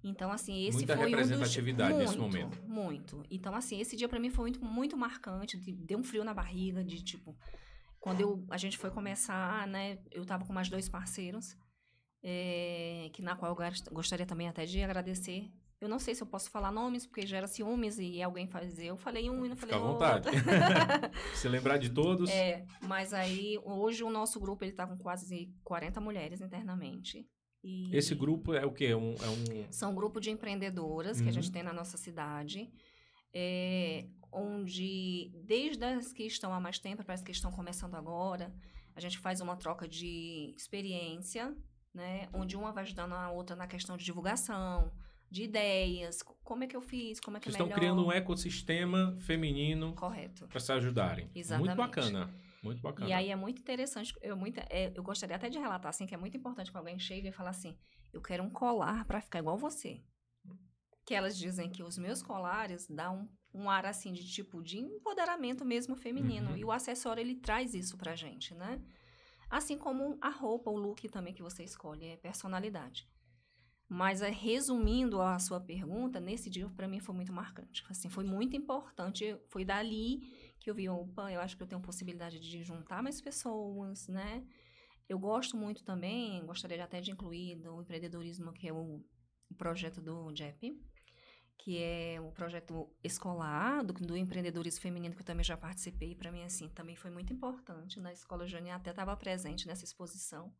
B: Então, assim, esse
A: Muita
B: foi
A: representatividade nesse momento.
B: Muito. Então, assim, esse dia para mim foi muito, muito marcante. Deu um frio na barriga, de tipo... Quando a gente foi começar, né? Eu tava com mais 2 parceiros, na qual eu gostaria também até de agradecer. Eu não sei se eu posso falar nomes, porque gera ciúmes e alguém fazer. Eu falei um e não falei outro.
A: Fica à vontade. Se lembrar de todos.
B: Mas aí, hoje o nosso grupo, ele tá com quase 40 mulheres internamente. E
A: esse grupo é o quê?
B: São um grupo de empreendedoras que a gente tem na nossa cidade, onde, desde as que estão há mais tempo para as que estão começando agora, a gente faz uma troca de experiência, né? Onde uma vai ajudando a outra na questão de divulgação, de ideias, como é que eu fiz, como é que é melhor.
A: Vocês estão criando um ecossistema feminino.
B: Correto.
A: Para se ajudarem.
B: Exatamente.
A: Muito bacana. Muito bacana.
B: E aí é muito interessante, eu gostaria até de relatar, assim, que é muito importante que alguém chegue e fale assim, eu quero um colar para ficar igual você. Que elas dizem que os meus colares dão um ar, assim, de tipo, de empoderamento mesmo feminino. E o acessório, ele traz isso pra gente, né? Assim como a roupa, o look também que você escolhe, é personalidade. Mas, resumindo a sua pergunta, nesse dia, para mim, foi muito marcante. Assim, foi muito importante. Foi dali que eu vi, opa, eu acho que eu tenho possibilidade de juntar mais pessoas, né? Eu gosto muito também, gostaria até de incluir o empreendedorismo, que é o projeto do JEP, que é o projeto escolar do empreendedorismo feminino, que eu também já participei. Para mim, assim, também foi muito importante. Na Escola Jânia até estava presente nessa exposição,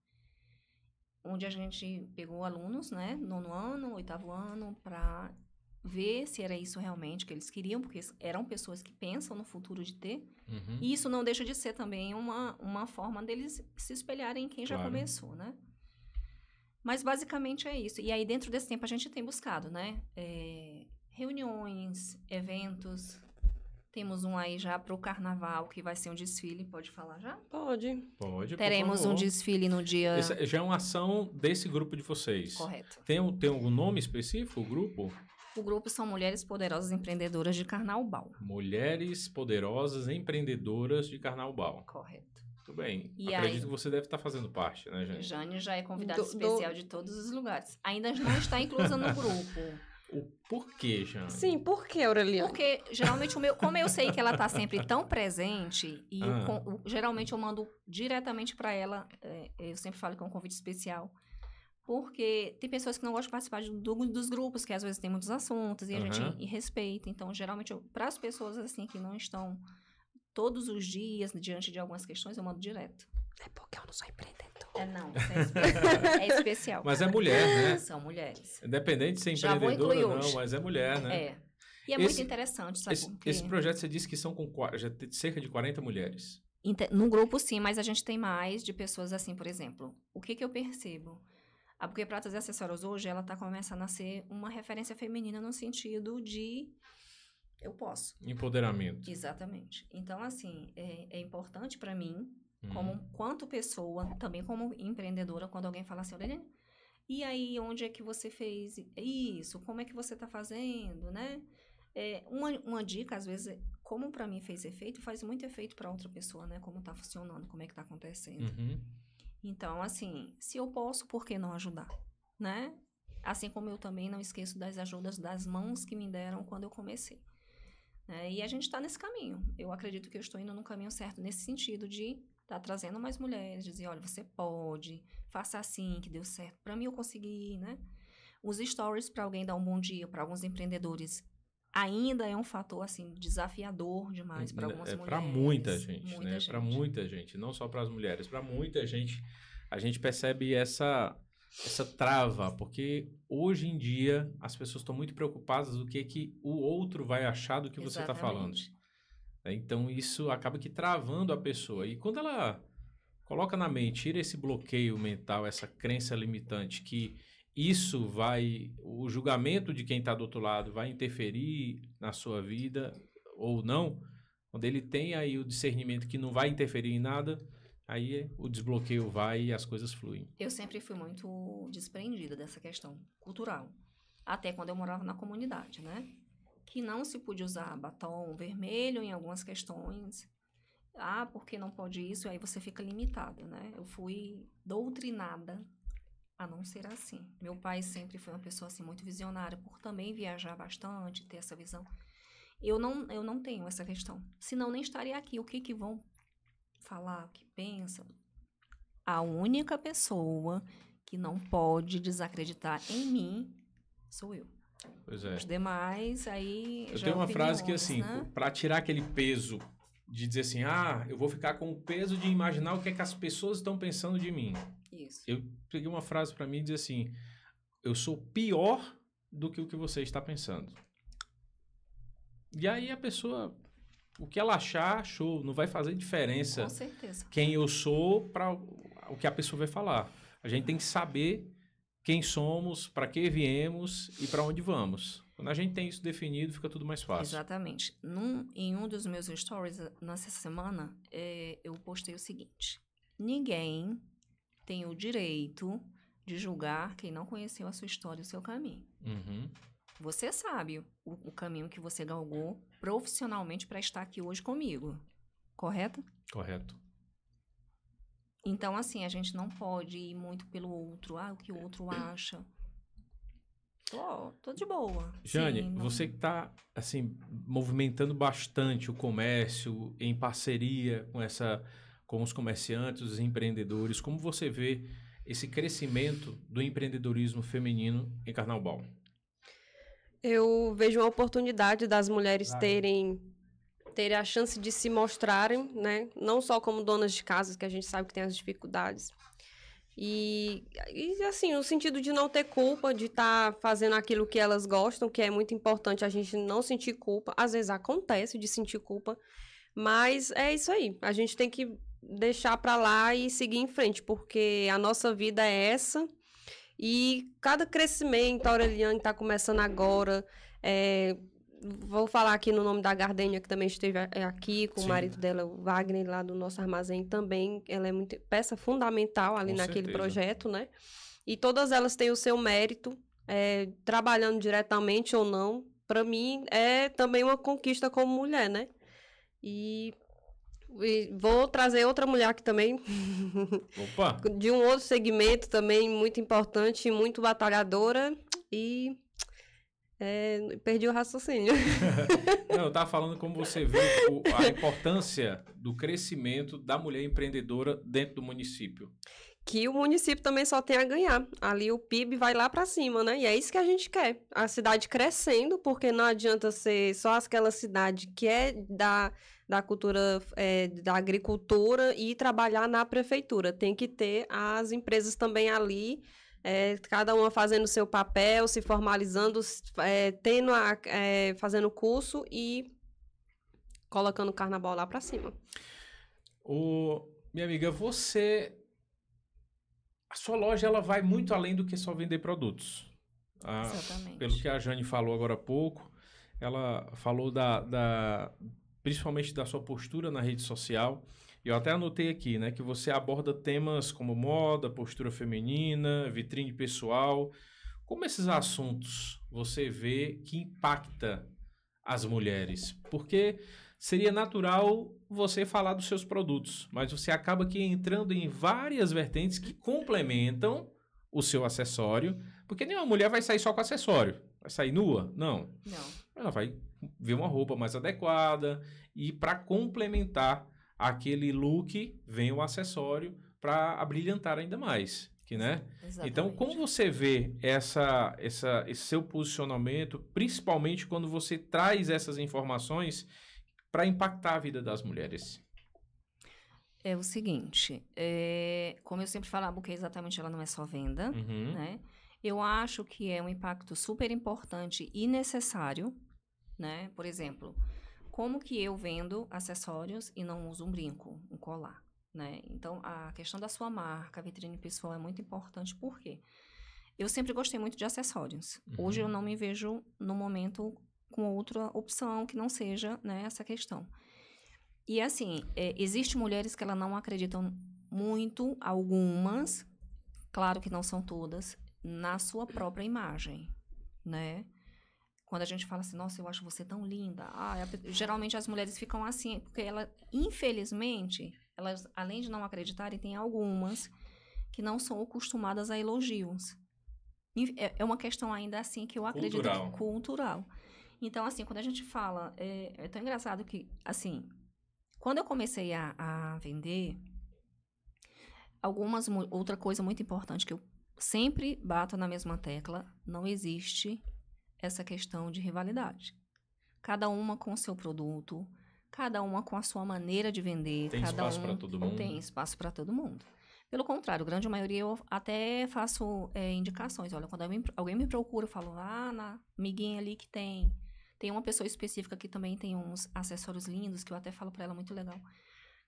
B: onde a gente pegou alunos, né, 9º ano, 8º ano, para ver se era isso realmente que eles queriam, porque eram pessoas que pensam no futuro de ter. E isso não deixa de ser também uma forma deles se espelharem em quem já começou, né? Mas basicamente é isso. E aí, dentro desse tempo, a gente tem buscado, né? Reuniões, eventos. Temos um aí já para o carnaval, que vai ser um desfile. Pode falar já?
C: Pode.
B: Teremos um desfile no dia...
A: Essa já é uma ação desse grupo de vocês.
B: Correto.
A: Tem algum nome específico, o grupo?
B: O grupo são Mulheres Poderosas Empreendedoras de Carnaubal.
A: Mulheres Poderosas Empreendedoras de Carnaubal.
B: Correto.
A: Muito bem.
B: E
A: acredito que você deve estar fazendo parte, né, Jane?
B: Jane já é convidada especial de todos os lugares. Ainda não está inclusa no grupo.
A: Por quê, Jane?
C: Sim, por que, Aureliana?
B: Porque, geralmente, como eu sei que ela está sempre tão presente, e geralmente eu mando diretamente para ela, eu sempre falo que é um convite especial, porque tem pessoas que não gostam de participar dos grupos, que às vezes tem muitos assuntos, e a gente respeita. Então, geralmente, para as pessoas assim que não estão todos os dias diante de algumas questões, eu mando direto.
C: É porque eu não sou empreendedora.
B: Não, é especial.
A: Mas é mulher, né?
B: São mulheres.
A: Independente de ser empreendedora ou não, mas é mulher, né?
B: E é muito interessante, sabe?
A: Esse projeto, você disse que são já tem cerca de 40 mulheres.
B: No grupo, sim, mas a gente tem mais de pessoas assim, por exemplo. O que eu percebo? A Buquê Pratas e Acessórios hoje, ela está começando a ser uma referência feminina no sentido de eu posso.
A: Empoderamento.
B: Exatamente. Então, assim, é importante para mim, quanto pessoa, também como empreendedora, quando alguém fala assim, olha, e aí, onde é que você fez isso? Como é que você está fazendo, né? Uma dica, às vezes, como para mim fez efeito, faz muito efeito para outra pessoa, né? Como está funcionando, como é que está acontecendo. Então, assim, se eu posso, por que não ajudar, né? Assim como eu também não esqueço das ajudas das mãos que me deram quando eu comecei. E a gente está nesse caminho. Eu acredito que eu estou indo no caminho certo nesse sentido de estar trazendo mais mulheres, dizer, olha, você pode, faça assim, que deu certo. Para mim, eu consegui, né? Os stories para alguém dar um bom dia, para alguns empreendedores, ainda é um fator, assim, desafiador demais para algumas mulheres.
A: Para muita gente, né? Para muita gente, não só para as mulheres, para muita gente. A gente percebe essa trava, porque hoje em dia as pessoas estão muito preocupadas do que o outro vai achar do que você está falando. Então, isso acaba que travando a pessoa. E quando ela coloca na mente, tira esse bloqueio mental, essa crença limitante, que o julgamento de quem está do outro lado vai interferir na sua vida ou não, quando ele tem aí o discernimento que não vai interferir em nada, aí o desbloqueio vai e as coisas fluem.
B: Eu sempre fui muito desprendida dessa questão cultural, até quando eu morava na comunidade, né? que não se podia usar batom vermelho em algumas questões. Ah, porque não pode isso? Aí você fica limitado, né? Eu fui doutrinada a não ser assim. Meu pai sempre foi uma pessoa assim muito visionária, por também viajar bastante, ter essa visão. Eu não tenho essa questão. Senão nem estaria aqui. O que vão falar, o que pensam? A única pessoa que não pode desacreditar em mim sou eu.
A: Pois é.
B: Os demais, aí
A: Eu
B: já
A: tenho uma frase que,
B: opiniões,
A: assim,
B: né?
A: para tirar aquele peso de dizer assim, eu vou ficar com o peso de imaginar o que é que as pessoas estão pensando de mim.
B: Isso.
A: Eu peguei uma frase para mim e dizer assim, eu sou pior do que o que você está pensando. E aí a pessoa, o que ela achar, achou. Não vai fazer diferença
B: Com certeza.
A: quem eu sou para o que a pessoa vai falar. A gente tem que saber quem somos, para que viemos e para onde vamos. Quando a gente tem isso definido, fica tudo mais fácil.
B: Exatamente. Em um dos meus stories, nessa semana, eu postei o seguinte. Ninguém tem o direito de julgar quem não conheceu a sua história e o seu caminho.
A: Uhum.
B: Você sabe o caminho que você galgou profissionalmente para estar aqui hoje comigo. Correto?
A: Correto.
B: Então, assim, a gente não pode ir muito pelo outro. O que o outro acha. Tô de boa.
A: Jane,
B: Sim, não...
A: você que está assim, movimentando bastante o comércio em parceria com os comerciantes, os empreendedores, como você vê esse crescimento do empreendedorismo feminino em Carnaubal?
C: Eu vejo uma oportunidade das mulheres terem a chance de se mostrarem, né? Não só como donas de casa, que a gente sabe que tem as dificuldades. E assim, no sentido de não ter culpa, de estar fazendo aquilo que elas gostam, que é muito importante a gente não sentir culpa. Às vezes acontece de sentir culpa, mas é isso aí. A gente tem que deixar pra lá e seguir em frente, porque a nossa vida é essa. E cada crescimento, a Aureliane está começando agora. Vou falar aqui no nome da Gardênia, que também esteve aqui com Sim. o marido dela, o Wagner, lá do nosso armazém também. Ela é muito peça fundamental ali naquele projeto, né? E todas elas têm o seu mérito, trabalhando diretamente ou não. Para mim, é também uma conquista como mulher, né? E vou trazer outra mulher aqui também.
A: Opa!
C: De um outro segmento também muito importante, muito batalhadora. E perdi o raciocínio.
A: Não, eu tava falando como você vê a importância do crescimento da mulher empreendedora dentro do município.
C: Que o município também só tem a ganhar. Ali o PIB vai lá para cima, né? E é isso que a gente quer. A cidade crescendo, porque não adianta ser só aquela cidade que é da cultura, da agricultura e trabalhar na prefeitura. Tem que ter as empresas também ali, cada uma fazendo o seu papel, se formalizando, fazendo curso e colocando o carnaval lá para cima.
A: Minha amiga, a sua loja ela vai muito além do que só vender produtos.
B: Exatamente.
A: Pelo que a Jane falou agora há pouco, ela falou principalmente da sua postura na rede social. Eu até anotei aqui, né, que você aborda temas como moda, postura feminina, vitrine pessoal. Como esses assuntos você vê que impacta as mulheres? Porque seria natural você falar dos seus produtos, mas você acaba aqui entrando em várias vertentes que complementam o seu acessório, porque nenhuma mulher vai sair só com acessório. Vai sair nua? Não. Ela vai ver uma roupa mais adequada e para complementar aquele look, vem o acessório para abrilhantar ainda mais, né?
B: Exatamente.
A: Então, como você vê esse seu posicionamento, principalmente quando você traz essas informações para impactar a vida das mulheres?
B: É o seguinte, como eu sempre falava, porque exatamente ela não é só venda, né? Eu acho que é um impacto super importante e necessário, né? Por exemplo, como que eu vendo acessórios e não uso um brinco, um colar, né? Então, a questão da sua marca, a vitrine pessoal é muito importante, por quê? Eu sempre gostei muito de acessórios. Hoje eu não me vejo, no momento, com outra opção que não seja, né, essa questão. E, assim, existem mulheres que elas não acreditam muito, algumas, claro que não são todas, na sua própria imagem, né? quando a gente fala assim, nossa, eu acho você tão linda. Geralmente as mulheres ficam assim, porque infelizmente, elas, além de não acreditarem, tem algumas que não são acostumadas a elogios. É uma questão ainda assim que eu acredito que é cultural. Então, assim, quando a gente fala... É tão engraçado que, assim, quando eu comecei a vender, outra coisa muito importante que eu sempre bato na mesma tecla, não existe essa questão de rivalidade. Cada uma com o seu produto, cada uma com a sua maneira de vender.
A: Tem espaço para todo mundo?
B: Tem espaço para todo mundo. Pelo contrário, a grande maioria eu até faço indicações. Olha, quando alguém me procura, eu falo, na amiguinha ali que tem uma pessoa específica que também tem uns acessórios lindos, que eu até falo para ela, muito legal.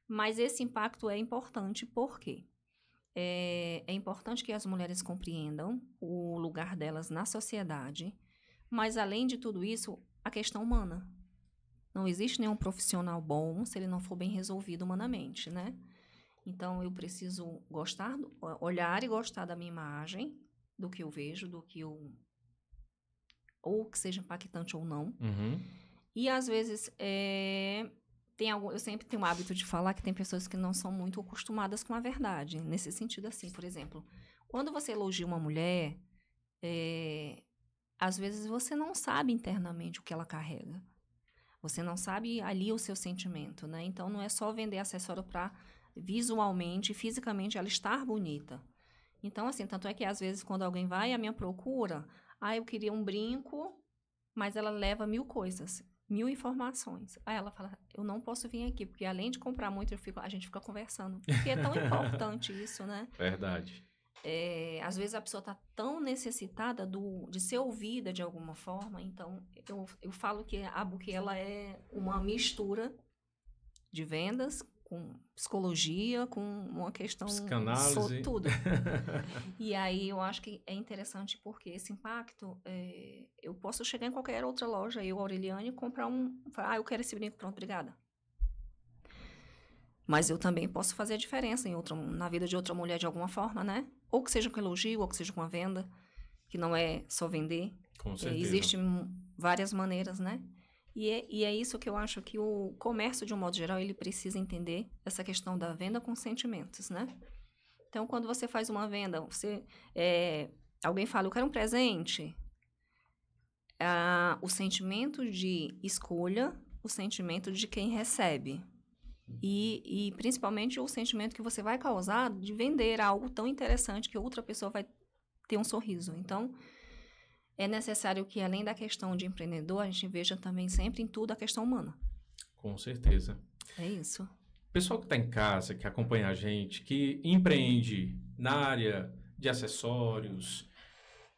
B: Mas esse impacto é importante, por quê? É importante que as mulheres compreendam o lugar delas na sociedade, mas, além de tudo isso, a questão humana. Não existe nenhum profissional bom se ele não for bem resolvido humanamente, né? Então, eu preciso olhar e gostar da minha imagem, do que eu vejo, ou que seja impactante ou não.
A: Uhum.
B: E, às vezes, eu sempre tenho o hábito de falar que tem pessoas que não são muito acostumadas com a verdade. Nesse sentido, assim, por exemplo, quando você elogia uma mulher, às vezes você não sabe internamente o que ela carrega. Você não sabe ali o seu sentimento, né? Então, não é só vender acessório para visualmente, fisicamente, ela estar bonita. Então, assim, tanto é que às vezes quando alguém vai à minha procura, eu queria um brinco, mas ela leva 1000 coisas, 1000 informações. Aí ela fala, eu não posso vir aqui, porque além de comprar muito, a gente fica conversando. Porque é tão importante isso, né?
A: Verdade.
B: Às vezes a pessoa está tão necessitada de ser ouvida de alguma forma, então eu falo que a Buki, ela é uma mistura de vendas com psicologia, com uma questão...
A: Psicanálise.
B: Tudo. E aí eu acho que é interessante porque esse impacto, eu posso chegar em qualquer outra loja, eu, Aureliane, e comprar eu quero esse brinco, pronto, obrigada. Mas eu também posso fazer a diferença na vida de outra mulher de alguma forma, né? Ou que seja com elogio, ou que seja com a venda, que não é só vender.
A: Com certeza.
B: Existem várias maneiras, né? E é isso que eu acho que o comércio, de um modo geral, ele precisa entender, essa questão da venda com sentimentos, né? Então, quando você faz uma venda, alguém fala, eu quero um presente, o sentimento de escolha, o sentimento de quem recebe. E principalmente o sentimento que você vai causar de vender algo tão interessante que outra pessoa vai ter um sorriso. Então, é necessário que, além da questão de empreendedor, a gente veja também sempre em tudo a questão humana.
A: Com certeza.
B: É isso.
A: Pessoal que está em casa, que acompanha a gente, que empreende na área de acessórios,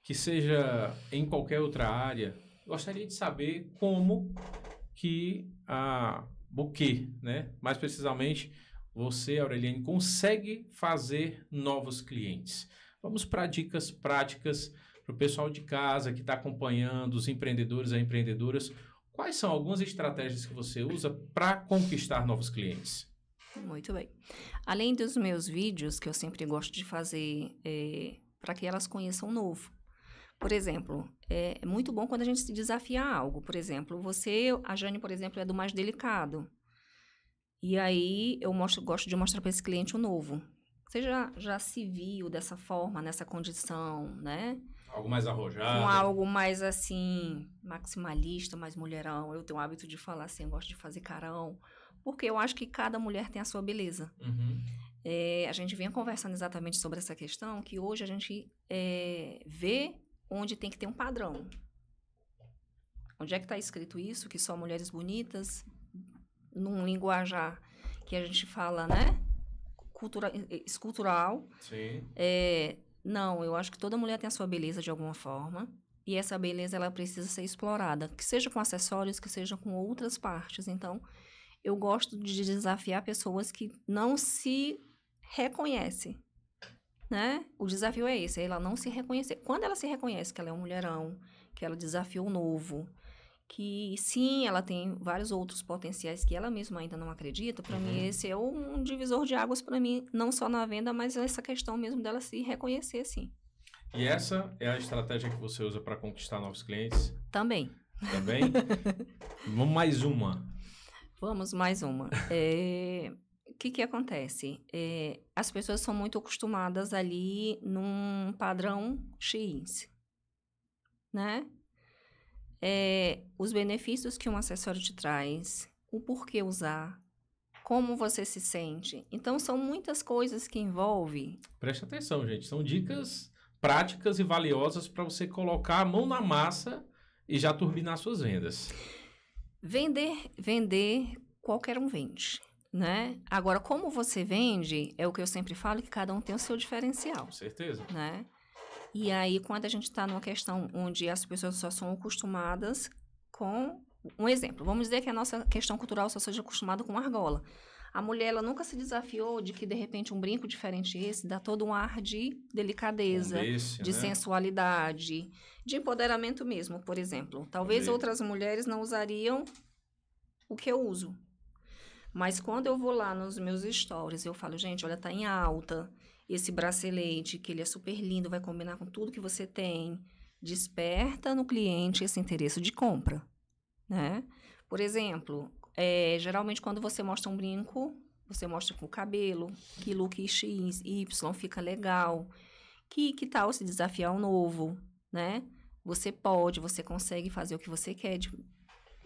A: que seja em qualquer outra área, gostaria de saber como que a Buki, né? Mais precisamente, você, Aureliane, consegue fazer novos clientes. Vamos para dicas práticas para o pessoal de casa que está acompanhando, os empreendedores e empreendedoras. Quais são algumas estratégias que você usa para conquistar novos clientes?
B: Muito bem. Além dos meus vídeos, que eu sempre gosto de fazer para que elas conheçam o novo. Por exemplo, é muito bom quando a gente se desafia a algo. Por exemplo, a Jane, por exemplo, é do mais delicado. E aí, eu gosto de mostrar para esse cliente o novo. Você já se viu dessa forma, nessa condição, né?
A: Algo mais arrojado.
B: Com algo mais, assim, maximalista, mais mulherão. Eu tenho o hábito de falar assim, eu gosto de fazer carão. Porque eu acho que cada mulher tem a sua beleza.
A: Uhum.
B: A gente vinha conversando exatamente sobre essa questão, que hoje a gente vê onde tem que ter um padrão. Onde é que está escrito isso? Que só mulheres bonitas, num linguajar que a gente fala, né? Escultural.
A: Sim.
B: Não, eu acho que toda mulher tem a sua beleza de alguma forma. E essa beleza, ela precisa ser explorada. Que seja com acessórios, que seja com outras partes. Então, eu gosto de desafiar pessoas que não se reconhecem, né? O desafio é esse, ela não se reconhecer. Quando ela se reconhece que ela é um mulherão, que ela desafiou o novo, que sim, ela tem vários outros potenciais que ela mesma ainda não acredita, para mim esse é um divisor de águas para mim, não só na venda, mas essa questão mesmo dela se reconhecer, sim.
A: E essa é a estratégia que você usa para conquistar novos clientes?
B: Também.
A: Tá bem? Vamos mais uma.
B: Vamos mais uma. O que acontece? As pessoas são muito acostumadas ali num padrão X, né? Os benefícios que um acessório te traz, o porquê usar, como você se sente. Então, são muitas coisas que envolvem.
A: Preste atenção, gente. São dicas práticas e valiosas para você colocar a mão na massa e já turbinar suas vendas.
B: Vender, qualquer um vende, né? Agora, como você vende, é o que eu sempre falo, que cada um tem o seu diferencial.
A: Com certeza.
B: Né? E aí, quando a gente está numa questão onde as pessoas só são acostumadas com... Um exemplo, vamos dizer que a nossa questão cultural só seja acostumada com argola. A mulher, ela nunca se desafiou de que, de repente, um brinco diferente esse dá todo um ar de delicadeza, de sensualidade, de empoderamento mesmo, por exemplo. Talvez outras mulheres não usariam o que eu uso. Mas quando eu vou lá nos meus stories, eu falo, gente, olha, tá em alta, esse bracelete, que ele é super lindo, vai combinar com tudo que você tem. Desperta no cliente esse interesse de compra, né? Por exemplo, geralmente quando você mostra um brinco, você mostra com o cabelo, que look X, Y fica legal. Que tal se desafiar ao novo, né? Você consegue fazer o que você quer,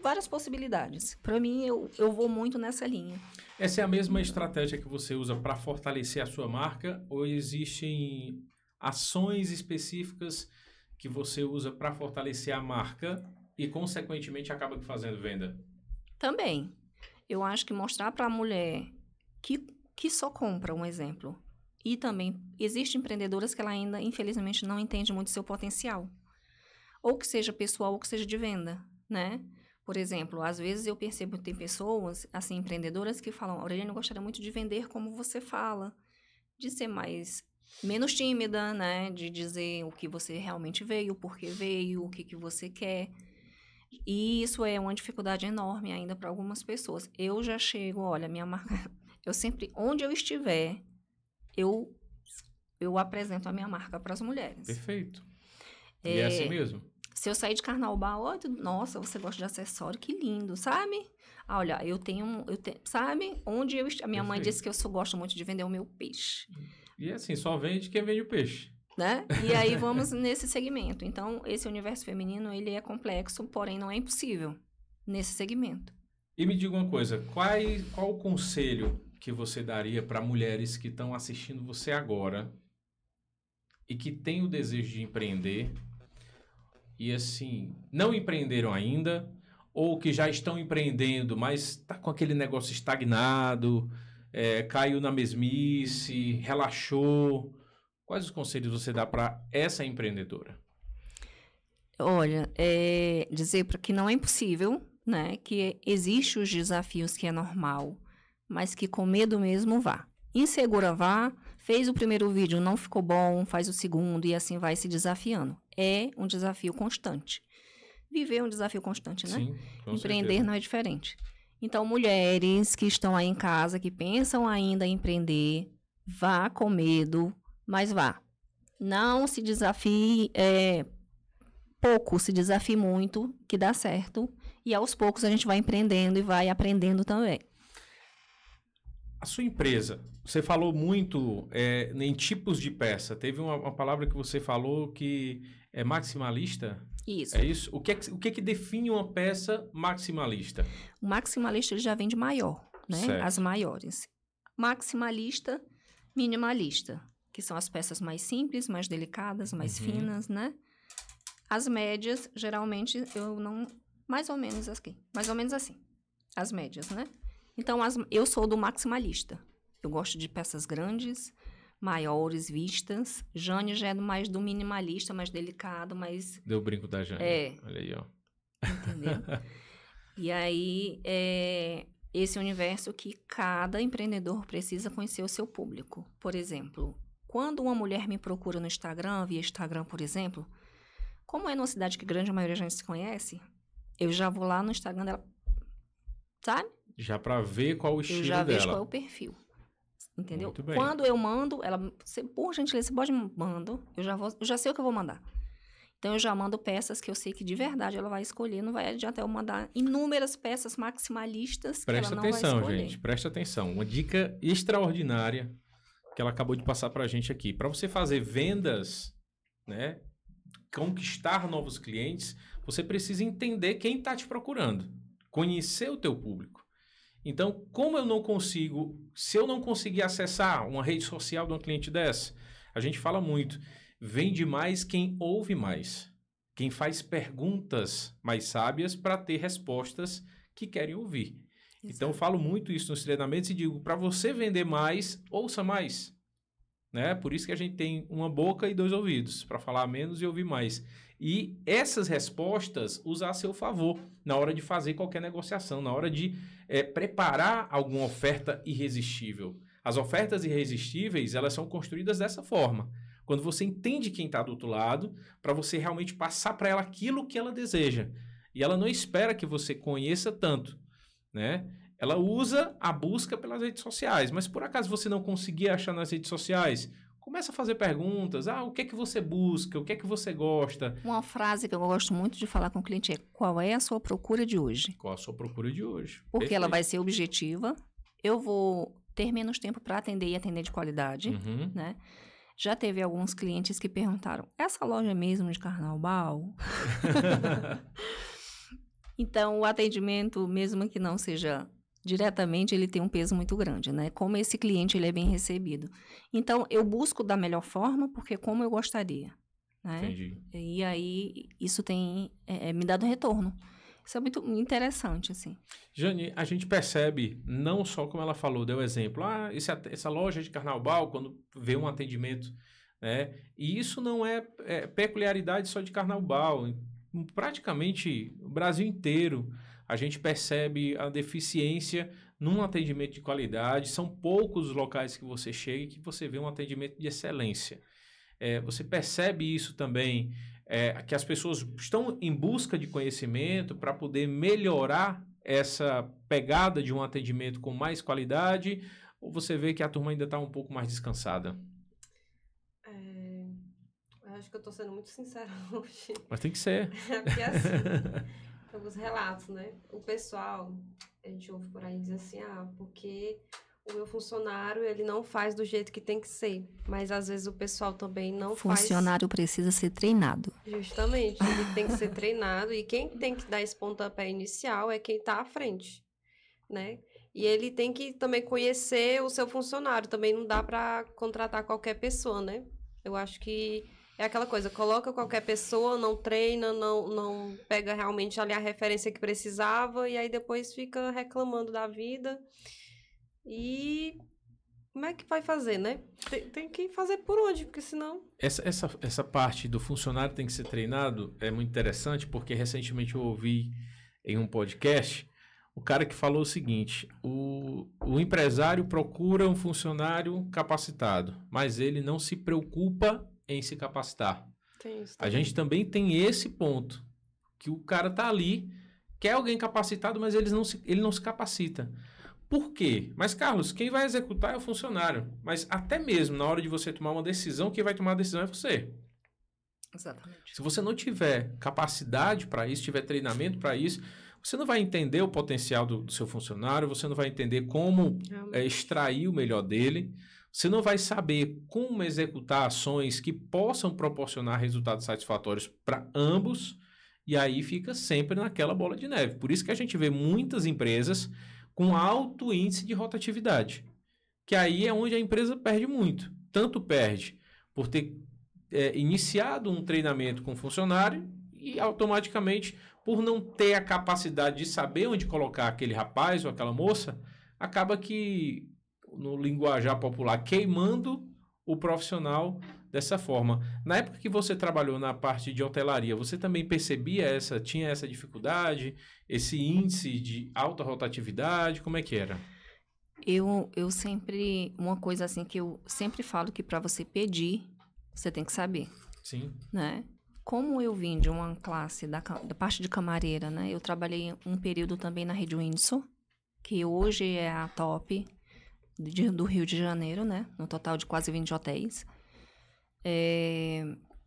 B: várias possibilidades. Para mim, eu vou muito nessa linha.
A: Essa é a mesma estratégia que você usa para fortalecer a sua marca ou existem ações específicas que você usa para fortalecer a marca e, consequentemente, acaba fazendo venda?
B: Também. Eu acho que mostrar para a mulher que só compra, um exemplo. E também, existem empreendedoras que ela ainda, infelizmente, não entende muito seu potencial. Ou que seja pessoal, ou que seja de venda, né? Por exemplo, às vezes eu percebo que tem pessoas, assim, empreendedoras que falam, Aureliane, eu gostaria muito de vender como você fala, de ser menos tímida, né? De dizer o que você realmente veio, por que veio, o que você quer. E isso é uma dificuldade enorme ainda para algumas pessoas. Eu já chego, olha, minha marca, eu sempre, onde eu estiver, eu apresento a minha marca para as mulheres.
A: Perfeito. E é assim mesmo?
B: Se eu sair de carnaval, nossa, você gosta de acessório, que lindo, sabe? Olha, eu tenho, sabe? Onde a minha mãe disse que eu gosto muito de vender o meu peixe.
A: E assim, só vende quem vende o peixe.
B: Né? E aí vamos nesse segmento. Então, esse universo feminino, ele é complexo, porém não é impossível nesse segmento.
A: E me diga uma coisa, qual o conselho que você daria para mulheres que estão assistindo você agora e que têm o desejo de empreender e, assim, não empreenderam ainda, ou que já estão empreendendo, mas está com aquele negócio estagnado, caiu na mesmice, relaxou. Quais os conselhos você dá para essa empreendedora?
B: Olha, dizer que não é impossível, né? Que existe os desafios que é normal, mas que com medo mesmo vá. Insegura vá, fez o primeiro vídeo, não ficou bom, faz o segundo e assim vai se desafiando. É um desafio constante. Viver é um desafio constante, né?
A: Sim, com
B: Empreender
A: certeza.
B: não é diferente. Então, mulheres que estão aí em casa, que pensam ainda em empreender, vá com medo, mas vá. Não se desafie pouco, se desafie muito, que dá certo. E aos poucos a gente vai empreendendo e vai aprendendo também.
A: A sua empresa, você falou muito em tipos de peça. Teve uma palavra que você falou que é maximalista?
B: Isso.
A: É isso? O que define uma peça maximalista?
B: O maximalista ele já vem de maior, né?
A: Certo.
B: As maiores. Maximalista, minimalista, que são as peças mais simples, mais delicadas, mais finas, né? As médias, geralmente, mais ou menos assim. As médias, né? Então, eu sou do maximalista. Eu gosto de peças grandes, maiores, vistas. Jane já é mais do minimalista, mais delicado, mais...
A: Deu o brinco da Jane. Olha aí, ó.
B: Entendeu? E aí, esse universo que cada empreendedor precisa conhecer o seu público. Por exemplo, quando uma mulher me procura no Instagram, via Instagram, por exemplo, como é numa cidade que grande maioria a gente se conhece, eu já vou lá no Instagram dela, sabe?
A: Já para ver qual o estilo dela.
B: Eu já vejo qual é o perfil. Entendeu?
A: Muito bem.
B: Quando eu mando, por gentileza, você pode me mandar. Eu já sei o que eu vou mandar. Então, eu já mando peças que eu sei que de verdade ela vai escolher. Não vai adiantar eu mandar inúmeras peças maximalistas que ela não vai escolher. Presta atenção, gente.
A: Presta atenção. Uma dica extraordinária que ela acabou de passar para a gente aqui. Para você fazer vendas, né, conquistar novos clientes, você precisa entender quem está te procurando. Conhecer o teu público. Então, como eu não consigo... Se eu não conseguir acessar uma rede social de um cliente dessa, a gente fala muito... Vende mais quem ouve mais. Quem faz perguntas mais sábias para ter respostas que querem ouvir. Exato. Então, eu falo muito isso nos treinamentos e digo, para você vender mais, ouça mais. Né? Por isso que a gente tem uma boca e 2 ouvidos, para falar menos e ouvir mais. E essas respostas usar a seu favor na hora de fazer qualquer negociação, na hora de preparar alguma oferta irresistível. As ofertas irresistíveis, elas são construídas dessa forma. Quando você entende quem está do outro lado, para você realmente passar para ela aquilo que ela deseja. E ela não espera que você conheça tanto, né? Ela usa a busca pelas redes sociais, mas por acaso você não conseguir achar nas redes sociais, começa a fazer perguntas. O que é que você busca? O que é que você gosta?
B: Uma frase que eu gosto muito de falar com o cliente é: qual é a sua procura de hoje?
A: Qual a sua procura de hoje?
B: Porque
A: Perfeito.
B: Ela vai ser objetiva. Eu vou ter menos tempo para atender e atender de qualidade, né? Já teve alguns clientes que perguntaram, essa loja é mesmo de Carnaubal? Então, o atendimento, mesmo que não seja diretamente, ele tem um peso muito grande, né? Como esse cliente ele é bem recebido. Então, eu busco da melhor forma, porque como eu gostaria. Né?
A: Entendi.
B: E aí, isso tem me dado retorno. Isso é muito interessante, assim.
A: Jane, a gente percebe, não só como ela falou, deu exemplo, essa loja de Carnaubal, quando vê um atendimento, né? E isso não é peculiaridade só de Carnaubal. Praticamente o Brasil inteiro, a gente percebe a deficiência num atendimento de qualidade. São poucos os locais que você chega e que você vê um atendimento de excelência. Você percebe isso também, que as pessoas estão em busca de conhecimento para poder melhorar essa pegada de um atendimento com mais qualidade, ou você vê que a turma ainda está um pouco mais descansada?
C: Eu acho que eu estou sendo muito sincera hoje.
A: Mas tem que ser.
C: Porque assim, alguns relatos, né? O pessoal, a gente ouve por aí dizer assim, porque o meu funcionário, ele não faz do jeito que tem que ser. Mas, às vezes, o pessoal também não faz...
B: Funcionário precisa ser treinado.
C: Justamente, ele tem que ser treinado. E quem tem que dar esse pontapé inicial é quem está à frente, né? E ele tem que também conhecer o seu funcionário. Também não dá para contratar qualquer pessoa, né? Eu acho que é aquela coisa, coloca qualquer pessoa, não treina, não pega realmente ali a referência que precisava e aí depois fica reclamando da vida. E como é que vai fazer, né? Tem que fazer por onde, porque senão...
A: Essa parte do funcionário tem que ser treinado é muito interessante, porque recentemente eu ouvi em um podcast o cara que falou o seguinte, o empresário procura um funcionário capacitado, mas ele não se preocupa em se capacitar. A gente também tem esse ponto, que o cara tá ali, quer alguém capacitado, mas ele não se capacita. Por quê? Mas, Carlos, quem vai executar é o funcionário. Mas até mesmo na hora de você tomar uma decisão, quem vai tomar a decisão é você.
B: Exatamente.
A: Se você não tiver capacidade para isso, tiver treinamento para isso, você não vai entender o potencial do seu funcionário, você não vai entender como extrair o melhor dele, você não vai saber como executar ações que possam proporcionar resultados satisfatórios para ambos, e aí fica sempre naquela bola de neve. Por isso que a gente vê muitas empresas com alto índice de rotatividade, que aí é onde a empresa perde muito. Tanto perde por ter iniciado um treinamento com o funcionário e automaticamente, por não ter a capacidade de saber onde colocar aquele rapaz ou aquela moça, acaba que, no linguajar popular, queimando o profissional dessa forma. Na época que você trabalhou na parte de hotelaria, você também tinha essa dificuldade, esse índice de alta rotatividade? Como é que era?
B: Eu sempre... Uma coisa assim que eu sempre falo que para você pedir, você tem que saber.
A: Sim.
B: Né? Como eu vim de uma classe da parte de camareira, né? Eu trabalhei um período também na Rede Windsor, que hoje é a top do Rio de Janeiro, né? No total de quase 20 hotéis.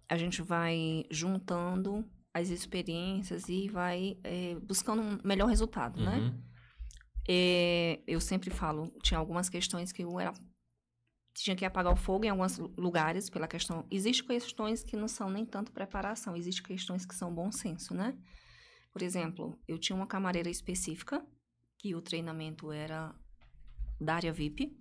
B: a gente vai juntando as experiências e vai buscando um melhor resultado, né? Eu sempre falo, tinha algumas questões que tinha que apagar o fogo em alguns lugares pela questão... Existem questões que não são nem tanto preparação, existem questões que são bom senso, né? Por exemplo, eu tinha uma camareira específica, que o treinamento era da área VIP,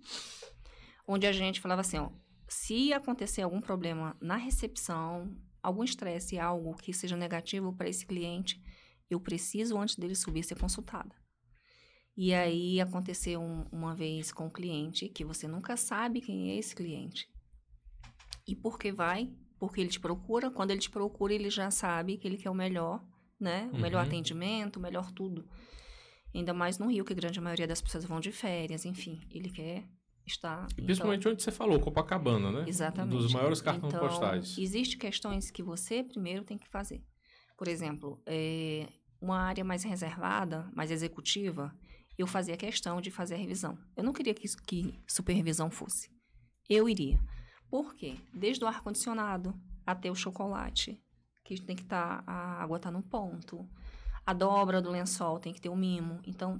B: onde a gente falava assim, ó, se acontecer algum problema na recepção, algum estresse, algo que seja negativo para esse cliente, eu preciso, antes dele subir, ser consultada. E aí aconteceu uma vez com o cliente, que você nunca sabe quem é esse cliente. E por que vai? Porque ele te procura. Quando ele te procura, ele já sabe que ele quer o melhor, né? O melhor atendimento, o melhor tudo. Ainda mais no Rio, que a grande maioria das pessoas vão de férias, enfim. Ele quer estar...
A: E principalmente onde você falou, Copacabana, né?
B: Exatamente.
A: Um dos maiores cartões postais.
B: Existem questões que você primeiro tem que fazer. Por exemplo, uma área mais reservada, mais executiva, eu fazia questão de fazer a revisão. Eu não queria que supervisão fosse. Eu iria. Por quê? Desde o ar-condicionado até o chocolate, que tem que estar, a água está no ponto. A dobra do lençol tem que ter um mimo. Então,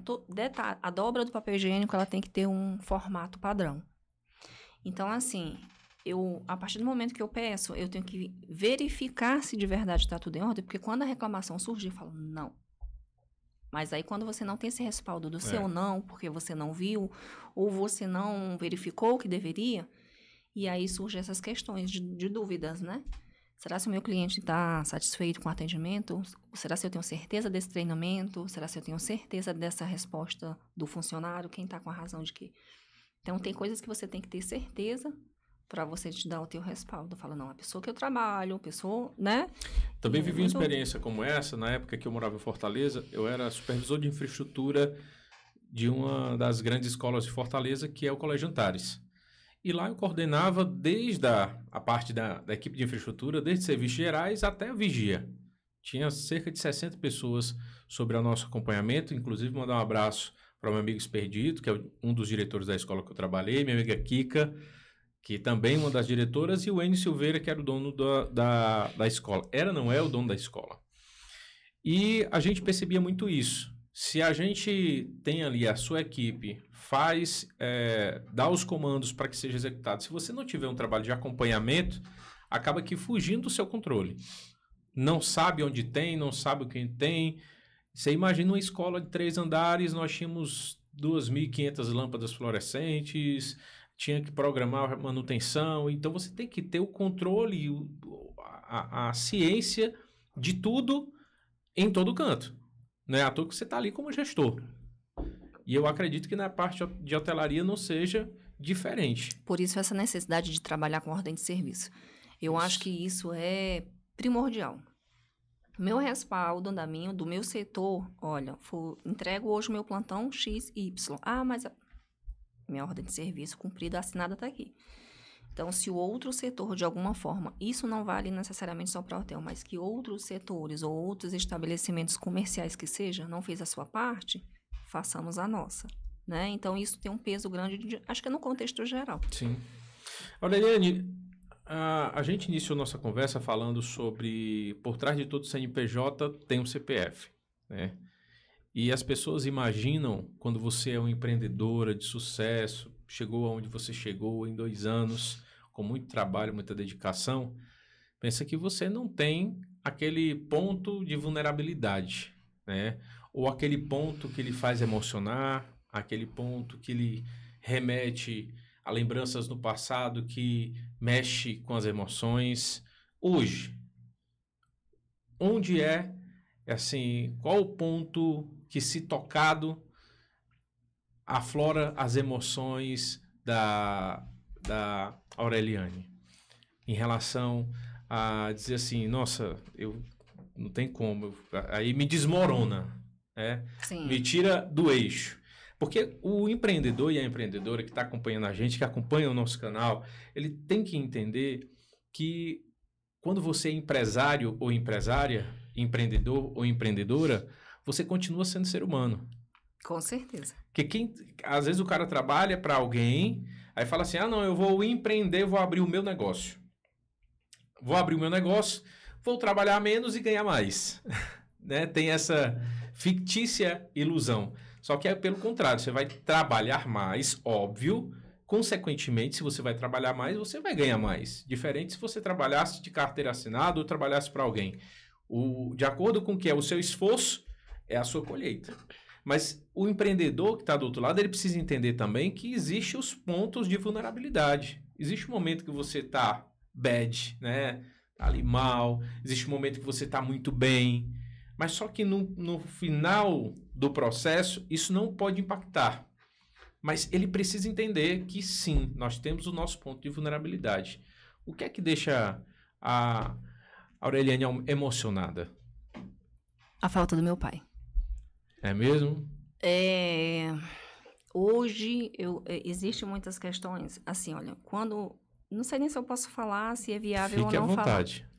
B: a dobra do papel higiênico, ela tem que ter um formato padrão. Então, assim, a partir do momento que eu peço, eu tenho que verificar se de verdade está tudo em ordem, porque quando a reclamação surgir, eu falo, não. Mas aí, quando você não tem esse respaldo do seu não, porque você não viu, ou você não verificou o que deveria, e aí surgem essas questões de dúvidas, né? Será se o meu cliente está satisfeito com o atendimento? Será se eu tenho certeza desse treinamento? Será se eu tenho certeza dessa resposta do funcionário? Quem está com a razão de quê? Então, tem coisas que você tem que ter certeza para você te dar o teu respaldo. Fala, não, a pessoa que eu trabalho, a pessoa, né?
A: Também vivi uma experiência como essa, na época que eu morava em Fortaleza, eu era supervisor de infraestrutura de uma das grandes escolas de Fortaleza, que é o Colégio Antares. E lá eu coordenava desde a parte da equipe de infraestrutura, desde serviços gerais até a vigia. Tinha cerca de 60 pessoas sobre o nosso acompanhamento, inclusive mandar um abraço para o meu amigo Experdito, que é um dos diretores da escola que eu trabalhei, minha amiga Kika, que também é uma das diretoras, e o Enio Silveira, que era o dono da escola. Não é o dono da escola. E a gente percebia muito isso. Se a gente tem ali a sua equipe, dá os comandos para que seja executado, se você não tiver um trabalho de acompanhamento, acaba que fugindo do seu controle. Não sabe onde tem, não sabe o que tem. Você imagina uma escola de 3 andares, nós tínhamos 2.500 lâmpadas fluorescentes, tinha que programar a manutenção, então você tem que ter o controle, a ciência de tudo em todo canto. Não é à toa que você está ali como gestor. E eu acredito que na parte de hotelaria não seja diferente.
B: Por isso essa necessidade de trabalhar com ordem de serviço. Eu acho que isso é primordial. Meu respaldo do meu setor, olha, entrego hoje o meu plantão XY. Mas minha ordem de serviço cumprida, assinada está aqui. Então, se o outro setor, de alguma forma, isso não vale necessariamente só para o hotel, mas que outros setores ou outros estabelecimentos comerciais que seja, não fez a sua parte, façamos a nossa, né? Então, isso tem um peso grande, acho que é no contexto geral.
A: Sim. Olha, Eliane, a gente iniciou nossa conversa falando sobre, por trás de todo CNPJ tem um CPF, né? E as pessoas imaginam, quando você é uma empreendedora de sucesso, chegou aonde você chegou em 2 anos, com muito trabalho, muita dedicação, pensa que você não tem aquele ponto de vulnerabilidade, né? Ou aquele ponto que lhe faz emocionar, aquele ponto que lhe remete a lembranças do passado, que mexe com as emoções. Hoje, onde assim, qual o ponto que, se tocado, aflora as emoções da Aureliane em relação a dizer assim, nossa, eu não tem como, aí me desmorona, né?
B: Sim.
A: Me tira do eixo. Porque o empreendedor e a empreendedora que está acompanhando a gente, que acompanha o nosso canal, ele tem que entender que quando você é empresário ou empresária, empreendedor ou empreendedora, você continua sendo ser humano.
B: Com certeza.
A: Porque às vezes o cara trabalha para alguém, aí fala assim, não, eu vou empreender, vou abrir o meu negócio. vou abrir o meu negócio, vou trabalhar menos e ganhar mais. Né? Tem essa fictícia ilusão. Só que é pelo contrário, você vai trabalhar mais, óbvio. Consequentemente, se você vai trabalhar mais, você vai ganhar mais. Diferente se você trabalhasse de carteira assinada ou trabalhasse para alguém. De acordo com o que é o seu esforço, é a sua colheita. Mas o empreendedor que está do outro lado, ele precisa entender também que existem os pontos de vulnerabilidade. Existe um momento que você está bad, né? Tá ali mal. Existe um momento que você está muito bem. Mas só que no final do processo, isso não pode impactar. Mas ele precisa entender que sim, nós temos o nosso ponto de vulnerabilidade. O que é que deixa a Aureliane emocionada?
B: A falta do meu pai.
A: É mesmo?
B: Hoje, existem muitas questões. Assim, olha, não sei nem se eu posso falar, se é viável
A: Fique
B: ou não
A: à vontade.
B: falar.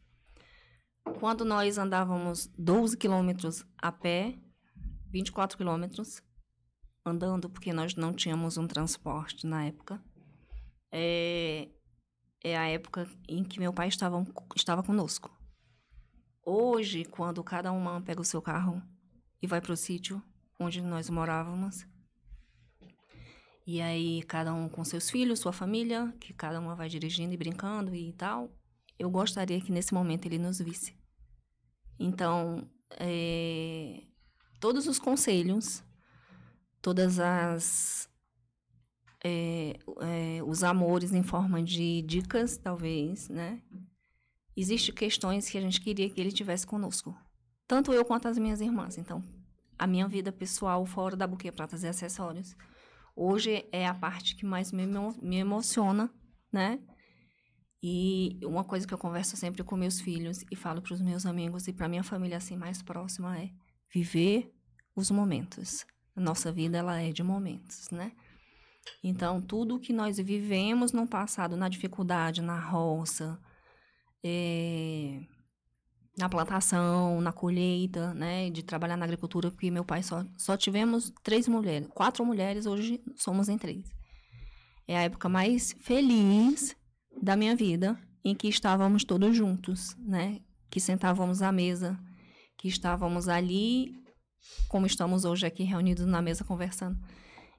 B: Quando nós andávamos 12 quilômetros a pé, 24 quilômetros andando, porque nós não tínhamos um transporte na época, é a época em que meu pai estava conosco. Hoje, quando cada uma pega o seu carro e vai para o sítio onde nós morávamos, e aí cada um com seus filhos, sua família, que cada uma vai dirigindo e brincando e tal, eu gostaria que nesse momento ele nos visse. Então, todos os conselhos, todas os amores em forma de dicas, talvez, né? Existem questões que a gente queria que ele tivesse conosco. Tanto eu quanto as minhas irmãs. Então, a minha vida pessoal fora da Buquê Pratas e Acessórios, hoje é a parte que mais me emociona, né? E uma coisa que eu converso sempre com meus filhos e falo para os meus amigos e para minha família assim mais próxima é viver os momentos. A nossa vida, ela é de momentos, né? Então, tudo que nós vivemos no passado, na dificuldade, na roça, na plantação, na colheita, né? De trabalhar na agricultura, porque meu pai só tivemos 4 mulheres, hoje somos em 3. É a época mais feliz da minha vida, em que estávamos todos juntos, né? Que sentávamos à mesa, que estávamos ali, como estamos hoje aqui reunidos na mesa conversando.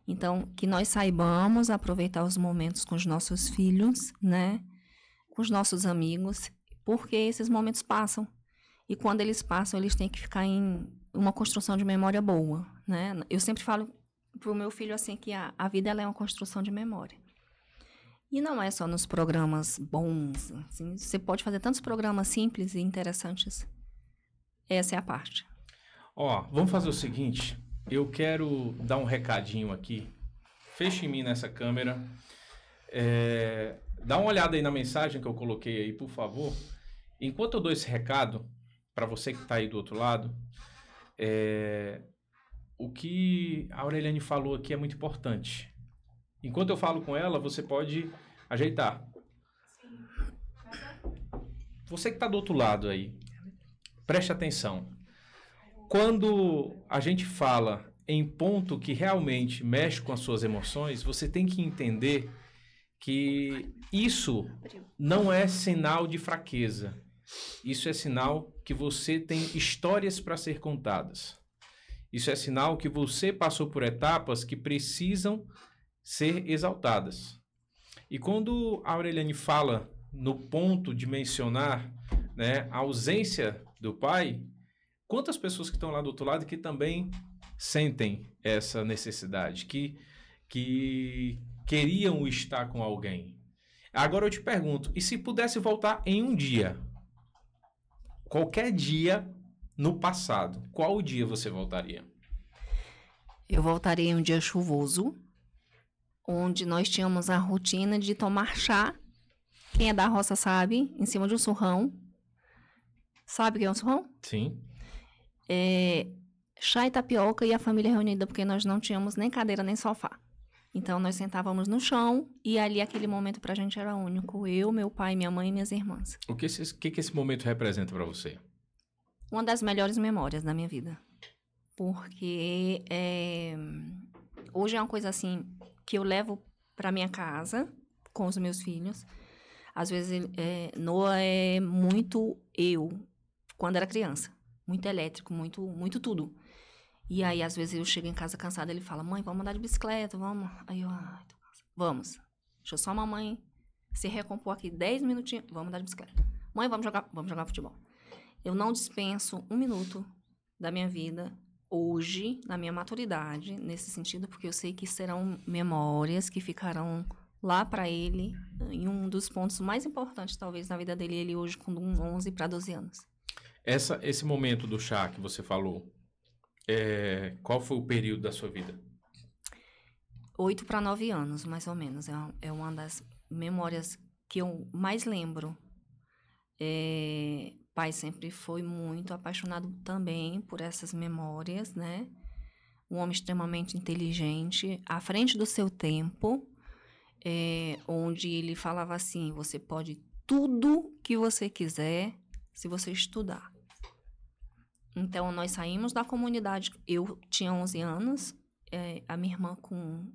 B: Então, que nós saibamos aproveitar os momentos com os nossos filhos, né? Com os nossos amigos, porque esses momentos passam. E quando eles passam, eles têm que ficar em uma construção de memória boa, né? Eu sempre falo pro meu filho assim que a vida ela é uma construção de memória. E não é só nos programas bons, assim, você pode fazer tantos programas simples e interessantes. Essa é a parte.
A: Vamos fazer o seguinte, eu quero dar um recadinho aqui. Feche em mim nessa câmera. Dá uma olhada aí na mensagem que eu coloquei aí, por favor. Enquanto eu dou esse recado, para você que está aí do outro lado, o que a Aureliane falou aqui é muito importante. Enquanto eu falo com ela, você pode ajeitar. Você que está do outro lado aí, preste atenção. Quando a gente fala em ponto que realmente mexe com as suas emoções, você tem que entender que isso não é sinal de fraqueza. Isso é sinal que você tem histórias para ser contadas. Isso é sinal que você passou por etapas que precisam ser exaltadas. E quando a Aureliane fala no ponto de mencionar, né, a ausência do pai, quantas pessoas que estão lá do outro lado que também sentem essa necessidade, que queriam estar com alguém? Agora eu te pergunto, e se pudesse voltar em um dia? Qualquer dia no passado, qual dia você voltaria?
B: Eu voltaria em um dia chuvoso, onde nós tínhamos a rotina de tomar chá. Quem é da roça sabe, em cima de um surrão. Sabe o que é um surrão?
A: Sim.
B: Chá e tapioca e a família reunida, porque nós não tínhamos nem cadeira nem sofá. Então, nós sentávamos no chão e ali aquele momento pra gente era único. Eu, meu pai, minha mãe e minhas irmãs.
A: O que esse momento representa pra você?
B: Uma das melhores memórias da minha vida. Porque hoje é uma coisa assim que eu levo pra minha casa com os meus filhos. Às vezes, Noah é muito eu, quando era criança. Muito elétrico, muito tudo. E aí, às vezes, eu chego em casa cansada, ele fala, mãe, vamos andar de bicicleta, vamos. Aí eu, ai, tô cansada. Vamos. Deixa eu só a mamãe se recompor aqui 10 minutinhos, vamos andar de bicicleta. Mãe, vamos jogar futebol. Eu não dispenso um minuto da minha vida, hoje, na minha maturidade, nesse sentido, porque eu sei que serão memórias que ficarão lá para ele, em um dos pontos mais importantes, talvez, na vida dele, ele hoje com 11 para 12 anos.
A: Esse momento do chá que você falou, qual foi o período da sua vida?
B: 8 para 9 anos, mais ou menos. É uma das memórias que eu mais lembro. Pai sempre foi muito apaixonado também por essas memórias, né? Um homem extremamente inteligente, à frente do seu tempo, onde ele falava assim, você pode tudo que você quiser se você estudar. Então, nós saímos da comunidade, eu tinha 11 anos, a minha irmã com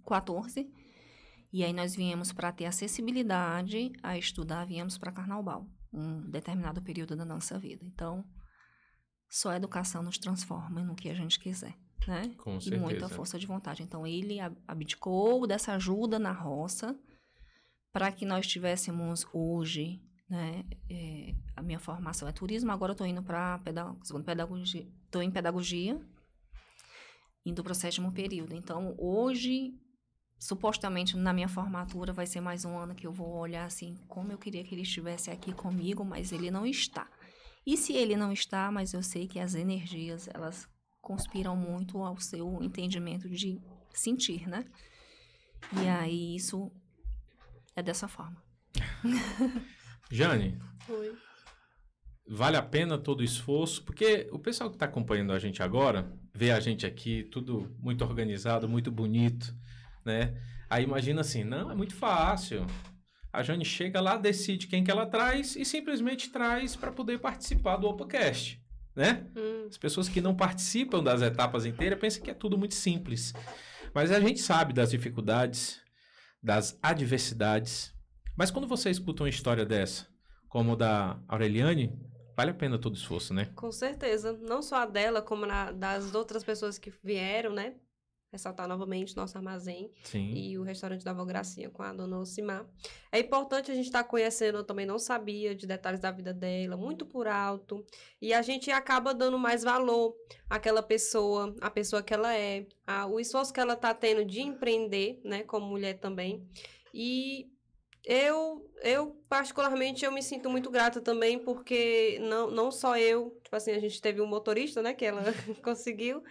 B: 14, e aí nós viemos para ter acessibilidade a estudar, viemos para Carnaubal, um determinado período da nossa vida. Então, só a educação nos transforma no que a gente quiser, né?
A: Com certeza.
B: E muita força de vontade. Então, ele abdicou dessa ajuda na roça para que nós tivéssemos hoje, né? A minha formação é turismo, agora eu estou indo para pedagogia, estou em pedagogia, indo para o 7º período. Então, hoje, supostamente, na minha formatura, vai ser mais um ano que eu vou olhar assim, como eu queria que ele estivesse aqui comigo, mas ele não está. E se ele não está, mas eu sei que as energias, elas conspiram muito ao seu entendimento de sentir, né? E aí, isso é dessa forma.
A: Jane,
C: Oi.
A: vale a pena todo o esforço? Porque o pessoal que está acompanhando a gente agora, vê a gente aqui, tudo muito organizado, muito bonito, né? Aí imagina assim, não, é muito fácil. A Jane chega lá, decide quem que ela traz e simplesmente traz para poder participar do OpaCast, né? As pessoas que não participam das etapas inteiras pensam que é tudo muito simples. Mas a gente sabe das dificuldades, das adversidades. Mas quando você escuta uma história dessa, como a da Aureliane, vale a pena todo o esforço, né?
C: Com certeza. Não só a dela, como das outras pessoas que vieram, né? Ressaltar novamente nosso armazém.
A: Sim.
C: E o restaurante da Avó Gracinha com a dona Ocimar. É importante a gente estar conhecendo, eu também não sabia de detalhes da vida dela, muito por alto. E a gente acaba dando mais valor àquela pessoa, à pessoa que ela é, o esforço que ela está tendo de empreender, né? Como mulher também. E eu particularmente, eu me sinto muito grata também, porque não só eu, tipo assim, a gente teve um motorista, né, que ela conseguiu,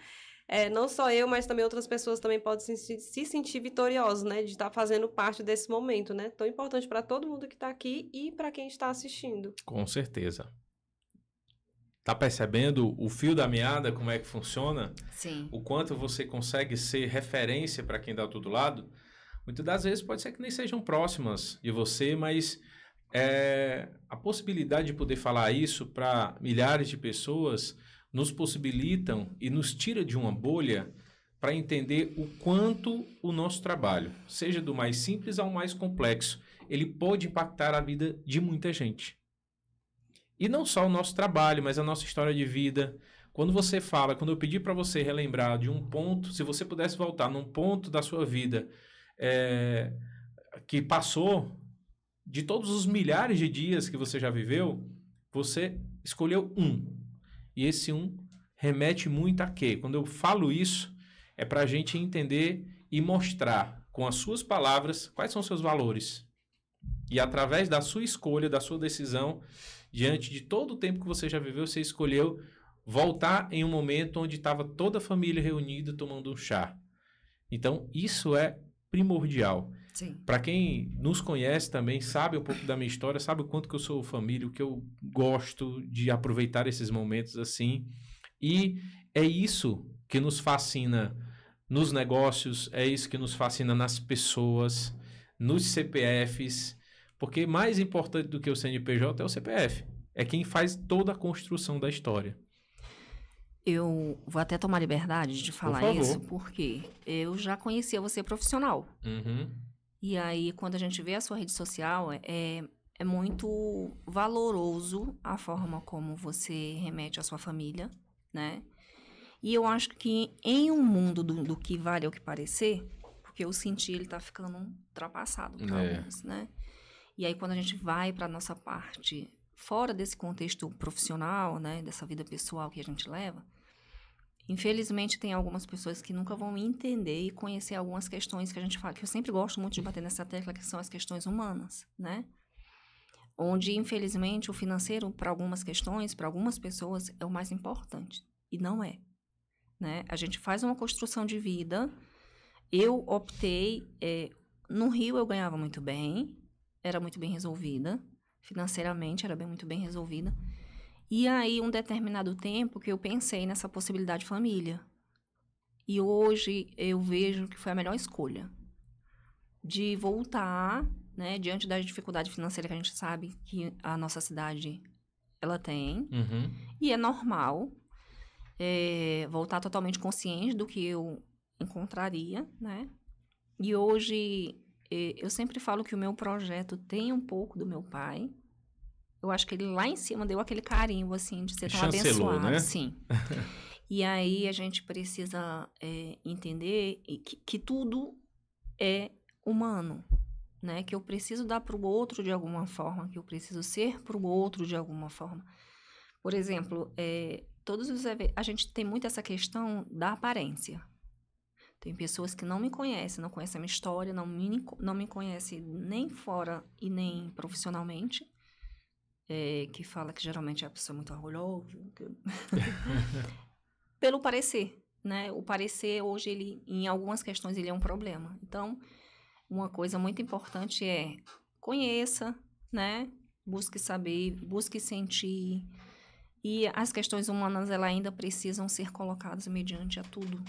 C: não só eu, mas também outras pessoas também podem se sentir vitoriosas, né, de estar fazendo parte desse momento, né, tão importante para todo mundo que está aqui e para quem está assistindo.
A: Com certeza. Tá percebendo o fio da meada, como é que funciona?
B: Sim.
A: O quanto você consegue ser referência para quem está do outro lado? Muitas das vezes pode ser que nem sejam próximas de você, mas a possibilidade de poder falar isso para milhares de pessoas nos possibilitam e nos tira de uma bolha para entender o quanto o nosso trabalho, seja do mais simples ao mais complexo, ele pode impactar a vida de muita gente. E não só o nosso trabalho, mas a nossa história de vida. Quando eu pedi para você relembrar de um ponto, se você pudesse voltar num ponto da sua vida que passou, de todos os milhares de dias que você já viveu, você escolheu um. E esse um remete muito a quê? Quando eu falo isso, é para a gente entender e mostrar com as suas palavras quais são seus valores. E através da sua escolha, da sua decisão, diante de todo o tempo que você já viveu, você escolheu voltar em um momento onde estava toda a família reunida tomando um chá. Então, isso é primordial. Para quem nos conhece também, sabe um pouco da minha história, sabe o quanto que eu sou família, o que eu gosto de aproveitar esses momentos assim. E é isso que nos fascina nos negócios, é isso que nos fascina nas pessoas, nos CPFs, porque mais importante do que o CNPJ é o CPF. É quem faz toda a construção da história.
B: Eu vou até tomar liberdade de falar isso, porque eu já conhecia você profissional.
A: Uhum.
B: E aí, quando a gente vê a sua rede social, é muito valoroso a forma como você remete à sua família, né? E eu acho que em um mundo do que vale ao que parecer, porque eu senti ele tá ficando ultrapassado para alguns, né? E aí, quando a gente vai para nossa parte fora desse contexto profissional, né? Dessa vida pessoal que a gente leva, infelizmente, tem algumas pessoas que nunca vão entender e conhecer algumas questões que a gente fala, que eu sempre gosto muito de bater nessa tecla, que são as questões humanas, né? Onde, infelizmente, o financeiro, para algumas questões, para algumas pessoas, é o mais importante. E não é, né? A gente faz uma construção de vida. Eu optei... no Rio, eu ganhava muito bem, era muito bem resolvida. Financeiramente, era muito bem resolvida. E aí, um determinado tempo que eu pensei nessa possibilidade de família. E hoje eu vejo que foi a melhor escolha. De voltar, né, diante da dificuldade financeira que a gente sabe que a nossa cidade, ela tem.
A: Uhum.
B: E é normal voltar totalmente consciente do que eu encontraria, né? E hoje, eu sempre falo que o meu projeto tem um pouco do meu pai. Eu acho que ele lá em cima deu aquele carimbo, assim, de ser tão abençoado.
A: Né?
B: Sim. E aí, a gente precisa entender que tudo é humano, né? Que eu preciso dar para o outro de alguma forma, que eu preciso ser para o outro de alguma forma. Por exemplo, a gente tem muito essa questão da aparência. Tem pessoas que não me conhecem, não conhecem a minha história, não me conhecem nem fora e nem profissionalmente. Que fala que geralmente é a pessoa muito orgulhosa. Pelo parecer, né? O parecer, hoje, em algumas questões, ele é um problema. Então, uma coisa muito importante é conheça, né? Busque saber, busque sentir. E as questões humanas, elas ainda precisam ser colocadas mediante a tudo,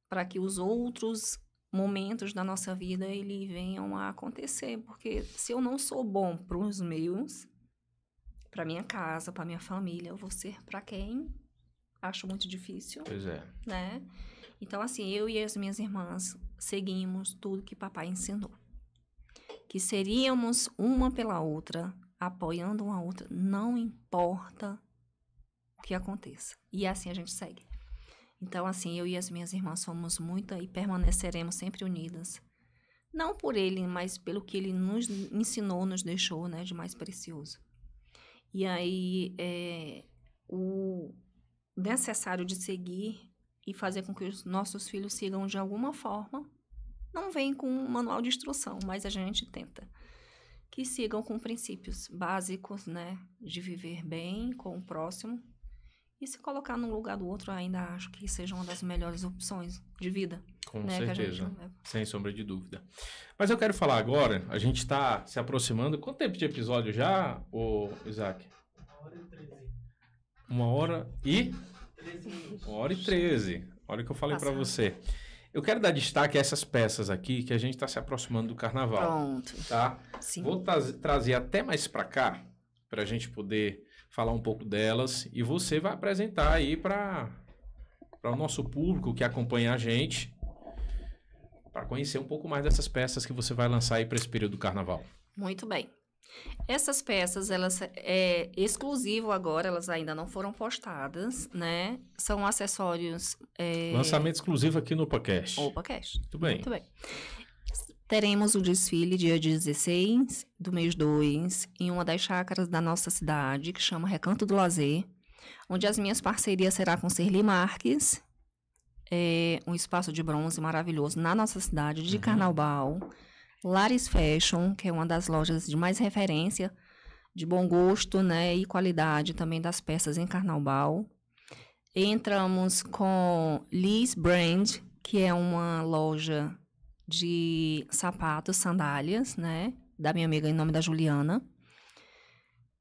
B: para que os outros momentos da nossa vida, eles venham a acontecer. Porque se eu não sou bom para os meus... para minha casa, para minha família, eu vou ser para quem? Acho muito difícil.
A: Pois é.
B: Né? Então, assim, eu e as minhas irmãs seguimos tudo que papai ensinou. Que seríamos uma pela outra, apoiando uma outra, não importa o que aconteça. E assim a gente segue. Então, assim, eu e as minhas irmãs somos muito e permaneceremos sempre unidas. Não por ele, mas pelo que ele nos ensinou, nos deixou, né, de mais precioso. E aí, o necessário de seguir e fazer com que os nossos filhos sigam de alguma forma, não vem com um manual de instrução, mas a gente tenta. Que sigam com princípios básicos, né? De viver bem com o próximo. E se colocar num lugar do outro, ainda acho que seja uma das melhores opções de vida.
A: Com
B: né,
A: certeza, sem sombra de dúvida. Mas eu quero falar agora, a gente está se aproximando. Quanto tempo de episódio já, Isaac? 1h13. Olha o que eu falei para você. Eu quero dar destaque a essas peças aqui, que a gente está se aproximando do carnaval.
B: Pronto.
A: Tá?
B: Sim.
A: Vou trazer até mais para cá, para a gente poder falar um pouco delas. E você vai apresentar aí para o nosso público que acompanha a gente, para conhecer um pouco mais dessas peças que você vai lançar aí para esse período do carnaval.
B: Muito bem. Essas peças, elas é exclusivo agora, elas ainda não foram postadas, né? São acessórios...
A: Lançamento exclusivo aqui no OpaCast.
B: OpaCast.
A: Muito bem.
B: Muito bem. Teremos o desfile dia 16 do mês 2, em uma das chácaras da nossa cidade, que chama Recanto do Lazer, onde as minhas parcerias será com Serli Marques, um espaço de bronze maravilhoso na nossa cidade de Carnaubal, Laris Fashion, que é uma das lojas de mais referência, de bom gosto, né, e qualidade também das peças em Carnaubal. Entramos com Liz Brand, que é uma loja de sapatos, sandálias, né, da minha amiga em nome da Juliana.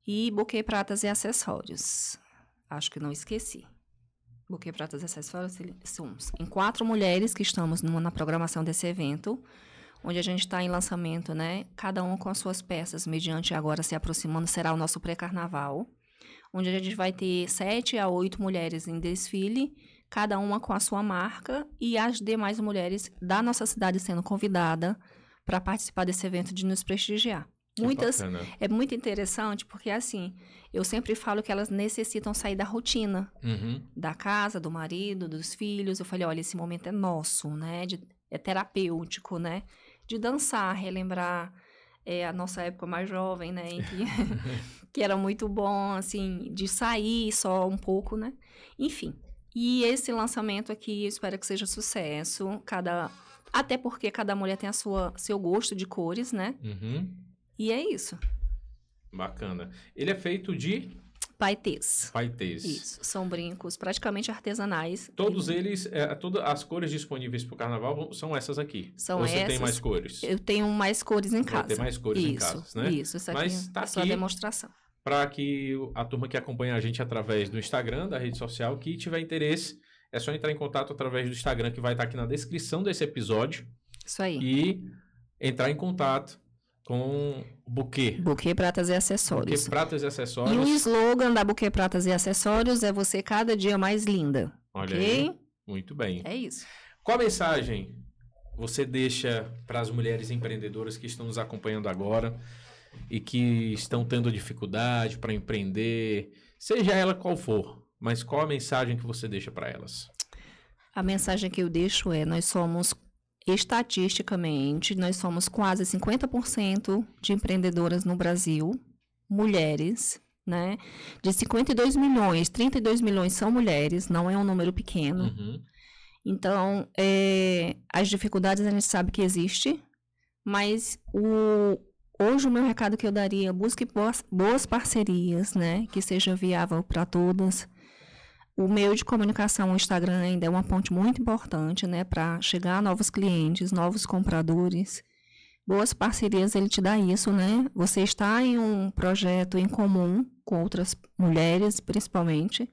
B: E Buquê Pratas e Acessórios. Acho que não esqueci. Buquê Pratas e Acessórios, somos em 4 mulheres que estamos na programação desse evento, onde a gente está em lançamento, né? Cada uma com as suas peças, mediante agora se aproximando, será o nosso pré-carnaval, onde a gente vai ter 7 a 8 mulheres em desfile, cada uma com a sua marca, e as demais mulheres da nossa cidade sendo convidada para participar desse evento, de nos prestigiar. É muito interessante porque, assim, eu sempre falo que elas necessitam sair da rotina, da casa, do marido, dos filhos. Eu falei, olha, esse momento é nosso, né? É terapêutico, né? De dançar, relembrar a nossa época mais jovem, né? Em que era muito bom, assim, de sair só um pouco, né? Enfim, e esse lançamento aqui, eu espero que seja sucesso. Até porque cada mulher tem seu gosto de cores, né? E é isso.
A: Bacana. Ele é feito de...
B: Paetês.
A: Paetês.
B: Isso. São brincos praticamente artesanais.
A: Todos eles, todas as cores disponíveis para o carnaval são essas aqui.
B: São
A: Ou
B: essas.
A: Você tem mais cores?
B: Eu tenho mais cores em casa.
A: Tem mais cores em casa, né?
B: Isso. Isso aqui
A: Mas tá
B: é só a demonstração.
A: Para que a turma que acompanha a gente através do Instagram, da rede social, que tiver interesse, é só entrar em contato através do Instagram, que vai estar aqui na descrição desse episódio.
B: Isso aí.
A: E entrar em contato com o Buquê.
B: Buquê, Pratas e Acessórios.
A: Buquê, Pratas e Acessórios.
B: E o slogan da Buquê, Pratas e Acessórios é você cada dia mais linda.
A: Olha
B: okay?
A: aí. Muito bem.
B: É isso.
A: Qual mensagem você deixa para as mulheres empreendedoras que estão nos acompanhando agora e que estão tendo dificuldade para empreender, seja ela qual for, mas qual a mensagem que você deixa para elas?
B: A mensagem que eu deixo é, estatisticamente, nós somos quase 50% de empreendedoras no Brasil, mulheres, né? De 52 milhões, 32 milhões são mulheres, não é um número pequeno. Então, as dificuldades a gente sabe que existe, mas hoje o meu recado que eu daria, busque boas parcerias, né? Que seja viável para todas. O meio de comunicação, o Instagram, ainda é uma ponte muito importante, né? Para chegar a novos clientes, novos compradores. Boas parcerias, ele te dá isso, né? Você está em um projeto em comum com outras mulheres, principalmente,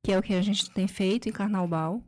B: que é o que a gente tem feito em Carnaubal.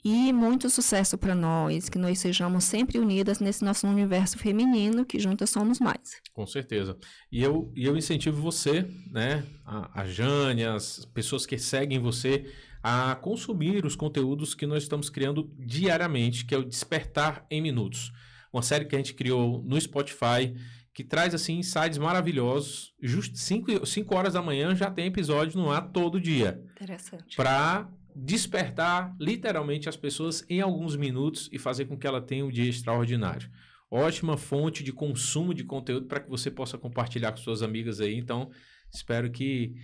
B: E muito sucesso para nós, que nós sejamos sempre unidas nesse nosso universo feminino, que juntas somos mais.
A: Com certeza. E eu incentivo você, né, a Jane, as pessoas que seguem você, a consumir os conteúdos que nós estamos criando diariamente, que é o Despertar em Minutos. Uma série que a gente criou no Spotify, que traz, assim, insights maravilhosos. Justo 5 horas da manhã já tem episódio no ar todo dia.
B: Interessante.
A: Para despertar literalmente as pessoas em alguns minutos e fazer com que ela tenha um dia extraordinário. Ótima fonte de consumo de conteúdo para que você possa compartilhar com suas amigas aí. Então, espero que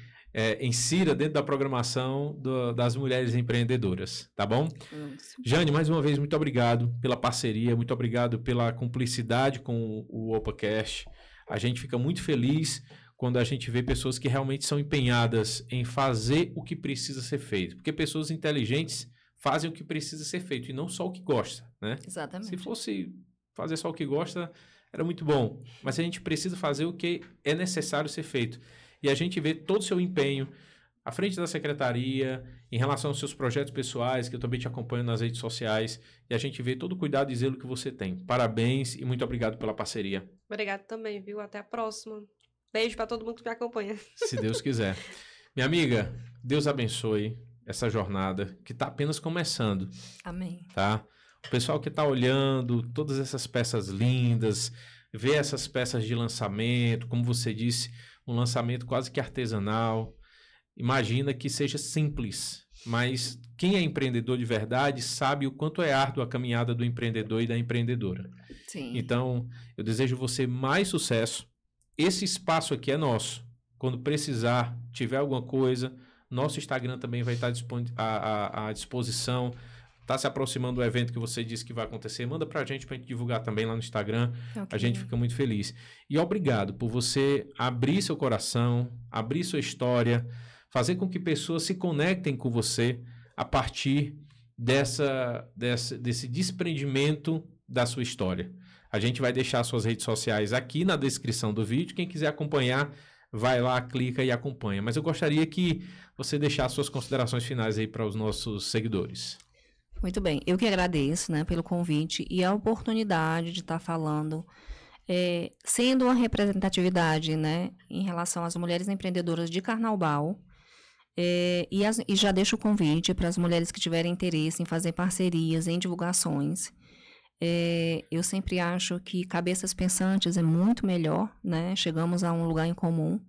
A: insira dentro da programação das mulheres empreendedoras, tá bom? Jane, mais uma vez, muito obrigado pela parceria, muito obrigado pela cumplicidade com o OpaCast. A gente fica muito feliz quando a gente vê pessoas que realmente são empenhadas em fazer o que precisa ser feito. Porque pessoas inteligentes fazem o que precisa ser feito e não só o que gosta, né?
B: Exatamente.
A: Se fosse fazer só o que gosta, era muito bom. Mas a gente precisa fazer o que é necessário ser feito. E a gente vê todo o seu empenho à frente da secretaria, em relação aos seus projetos pessoais, que eu também te acompanho nas redes sociais, e a gente vê todo o cuidado e zelo que você tem. Parabéns e muito obrigado pela parceria.
C: Obrigado também, viu? Até a próxima. Beijo para todo mundo que me acompanha.
A: Se Deus quiser. Minha amiga, Deus abençoe essa jornada que está apenas começando.
B: Amém.
A: Tá? O pessoal que está olhando todas essas peças lindas, vê essas peças de lançamento, como você disse, um lançamento quase que artesanal. Imagina que seja simples, mas quem é empreendedor de verdade sabe o quanto é árdua a caminhada do empreendedor e da empreendedora.
B: Sim.
A: Então, eu desejo você mais sucesso. Esse espaço aqui é nosso. Quando precisar, tiver alguma coisa, nosso Instagram também vai estar à disposição. Está se aproximando do evento que você disse que vai acontecer. Manda para a gente divulgar também lá no Instagram. Okay. A gente fica muito feliz. E obrigado por você abrir seu coração, abrir sua história, fazer com que pessoas se conectem com você a partir desse desprendimento da sua história. A gente vai deixar suas redes sociais aqui na descrição do vídeo. Quem quiser acompanhar, vai lá, clica e acompanha. Mas eu gostaria que você deixasse suas considerações finais aí para os nossos seguidores.
B: Muito bem. Eu que agradeço, né, pelo convite e a oportunidade de estar falando, sendo uma representatividade, né, em relação às mulheres empreendedoras de Carnaubal. E já deixo o convite para as mulheres que tiverem interesse em fazer parcerias, em divulgações. Eu sempre acho que cabeças pensantes é muito melhor, né? Chegamos a um lugar em comum.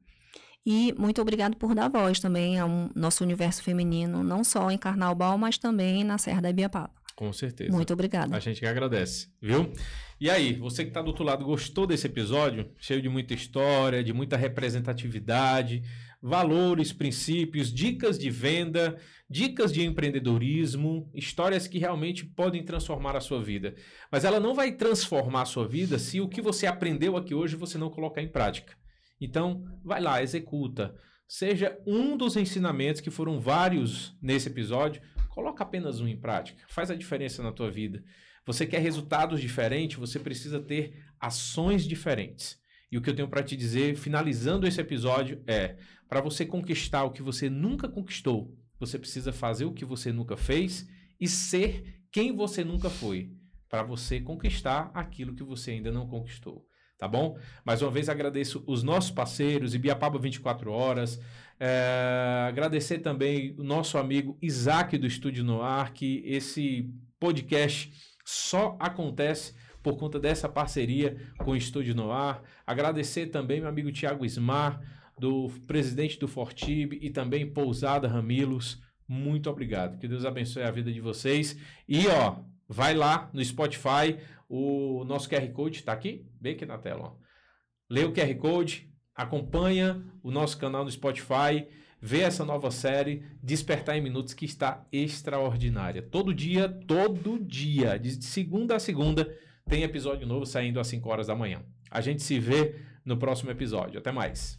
B: E muito obrigado por dar voz também ao nosso universo feminino, não só em Carnaubal, mas também na Serra da Ibiapaba.
A: Com certeza.
B: Muito obrigada.
A: A gente que agradece, viu? E aí, você que está do outro lado, gostou desse episódio? Cheio de muita história, de muita representatividade, valores, princípios, dicas de venda, dicas de empreendedorismo, histórias que realmente podem transformar a sua vida. Mas ela não vai transformar a sua vida se o que você aprendeu aqui hoje você não colocar em prática. Então, vai lá, executa. Seja um dos ensinamentos, que foram vários nesse episódio, coloca apenas um em prática. Faz a diferença na tua vida. Você quer resultados diferentes, você precisa ter ações diferentes. E o que eu tenho para te dizer, finalizando esse episódio, para você conquistar o que você nunca conquistou, você precisa fazer o que você nunca fez e ser quem você nunca foi, para você conquistar aquilo que você ainda não conquistou. Tá bom? Mais uma vez agradeço os nossos parceiros, Ibiapaba 24 Horas, agradecer também o nosso amigo Isaac do Estúdio Noir, que esse podcast só acontece por conta dessa parceria com o Estúdio Noir. Agradecer também meu amigo Thiago Ismar, do presidente do Fortib, e também Pousada Ramilos. Muito obrigado. Que Deus abençoe a vida de vocês. E vai lá no Spotify, o nosso QR Code está aqui, bem aqui na tela. Lê o QR Code, acompanha o nosso canal no Spotify, vê essa nova série, Despertar em Minutos, que está extraordinária. Todo dia, de segunda a segunda, tem episódio novo saindo às 5 horas da manhã. A gente se vê no próximo episódio. Até mais.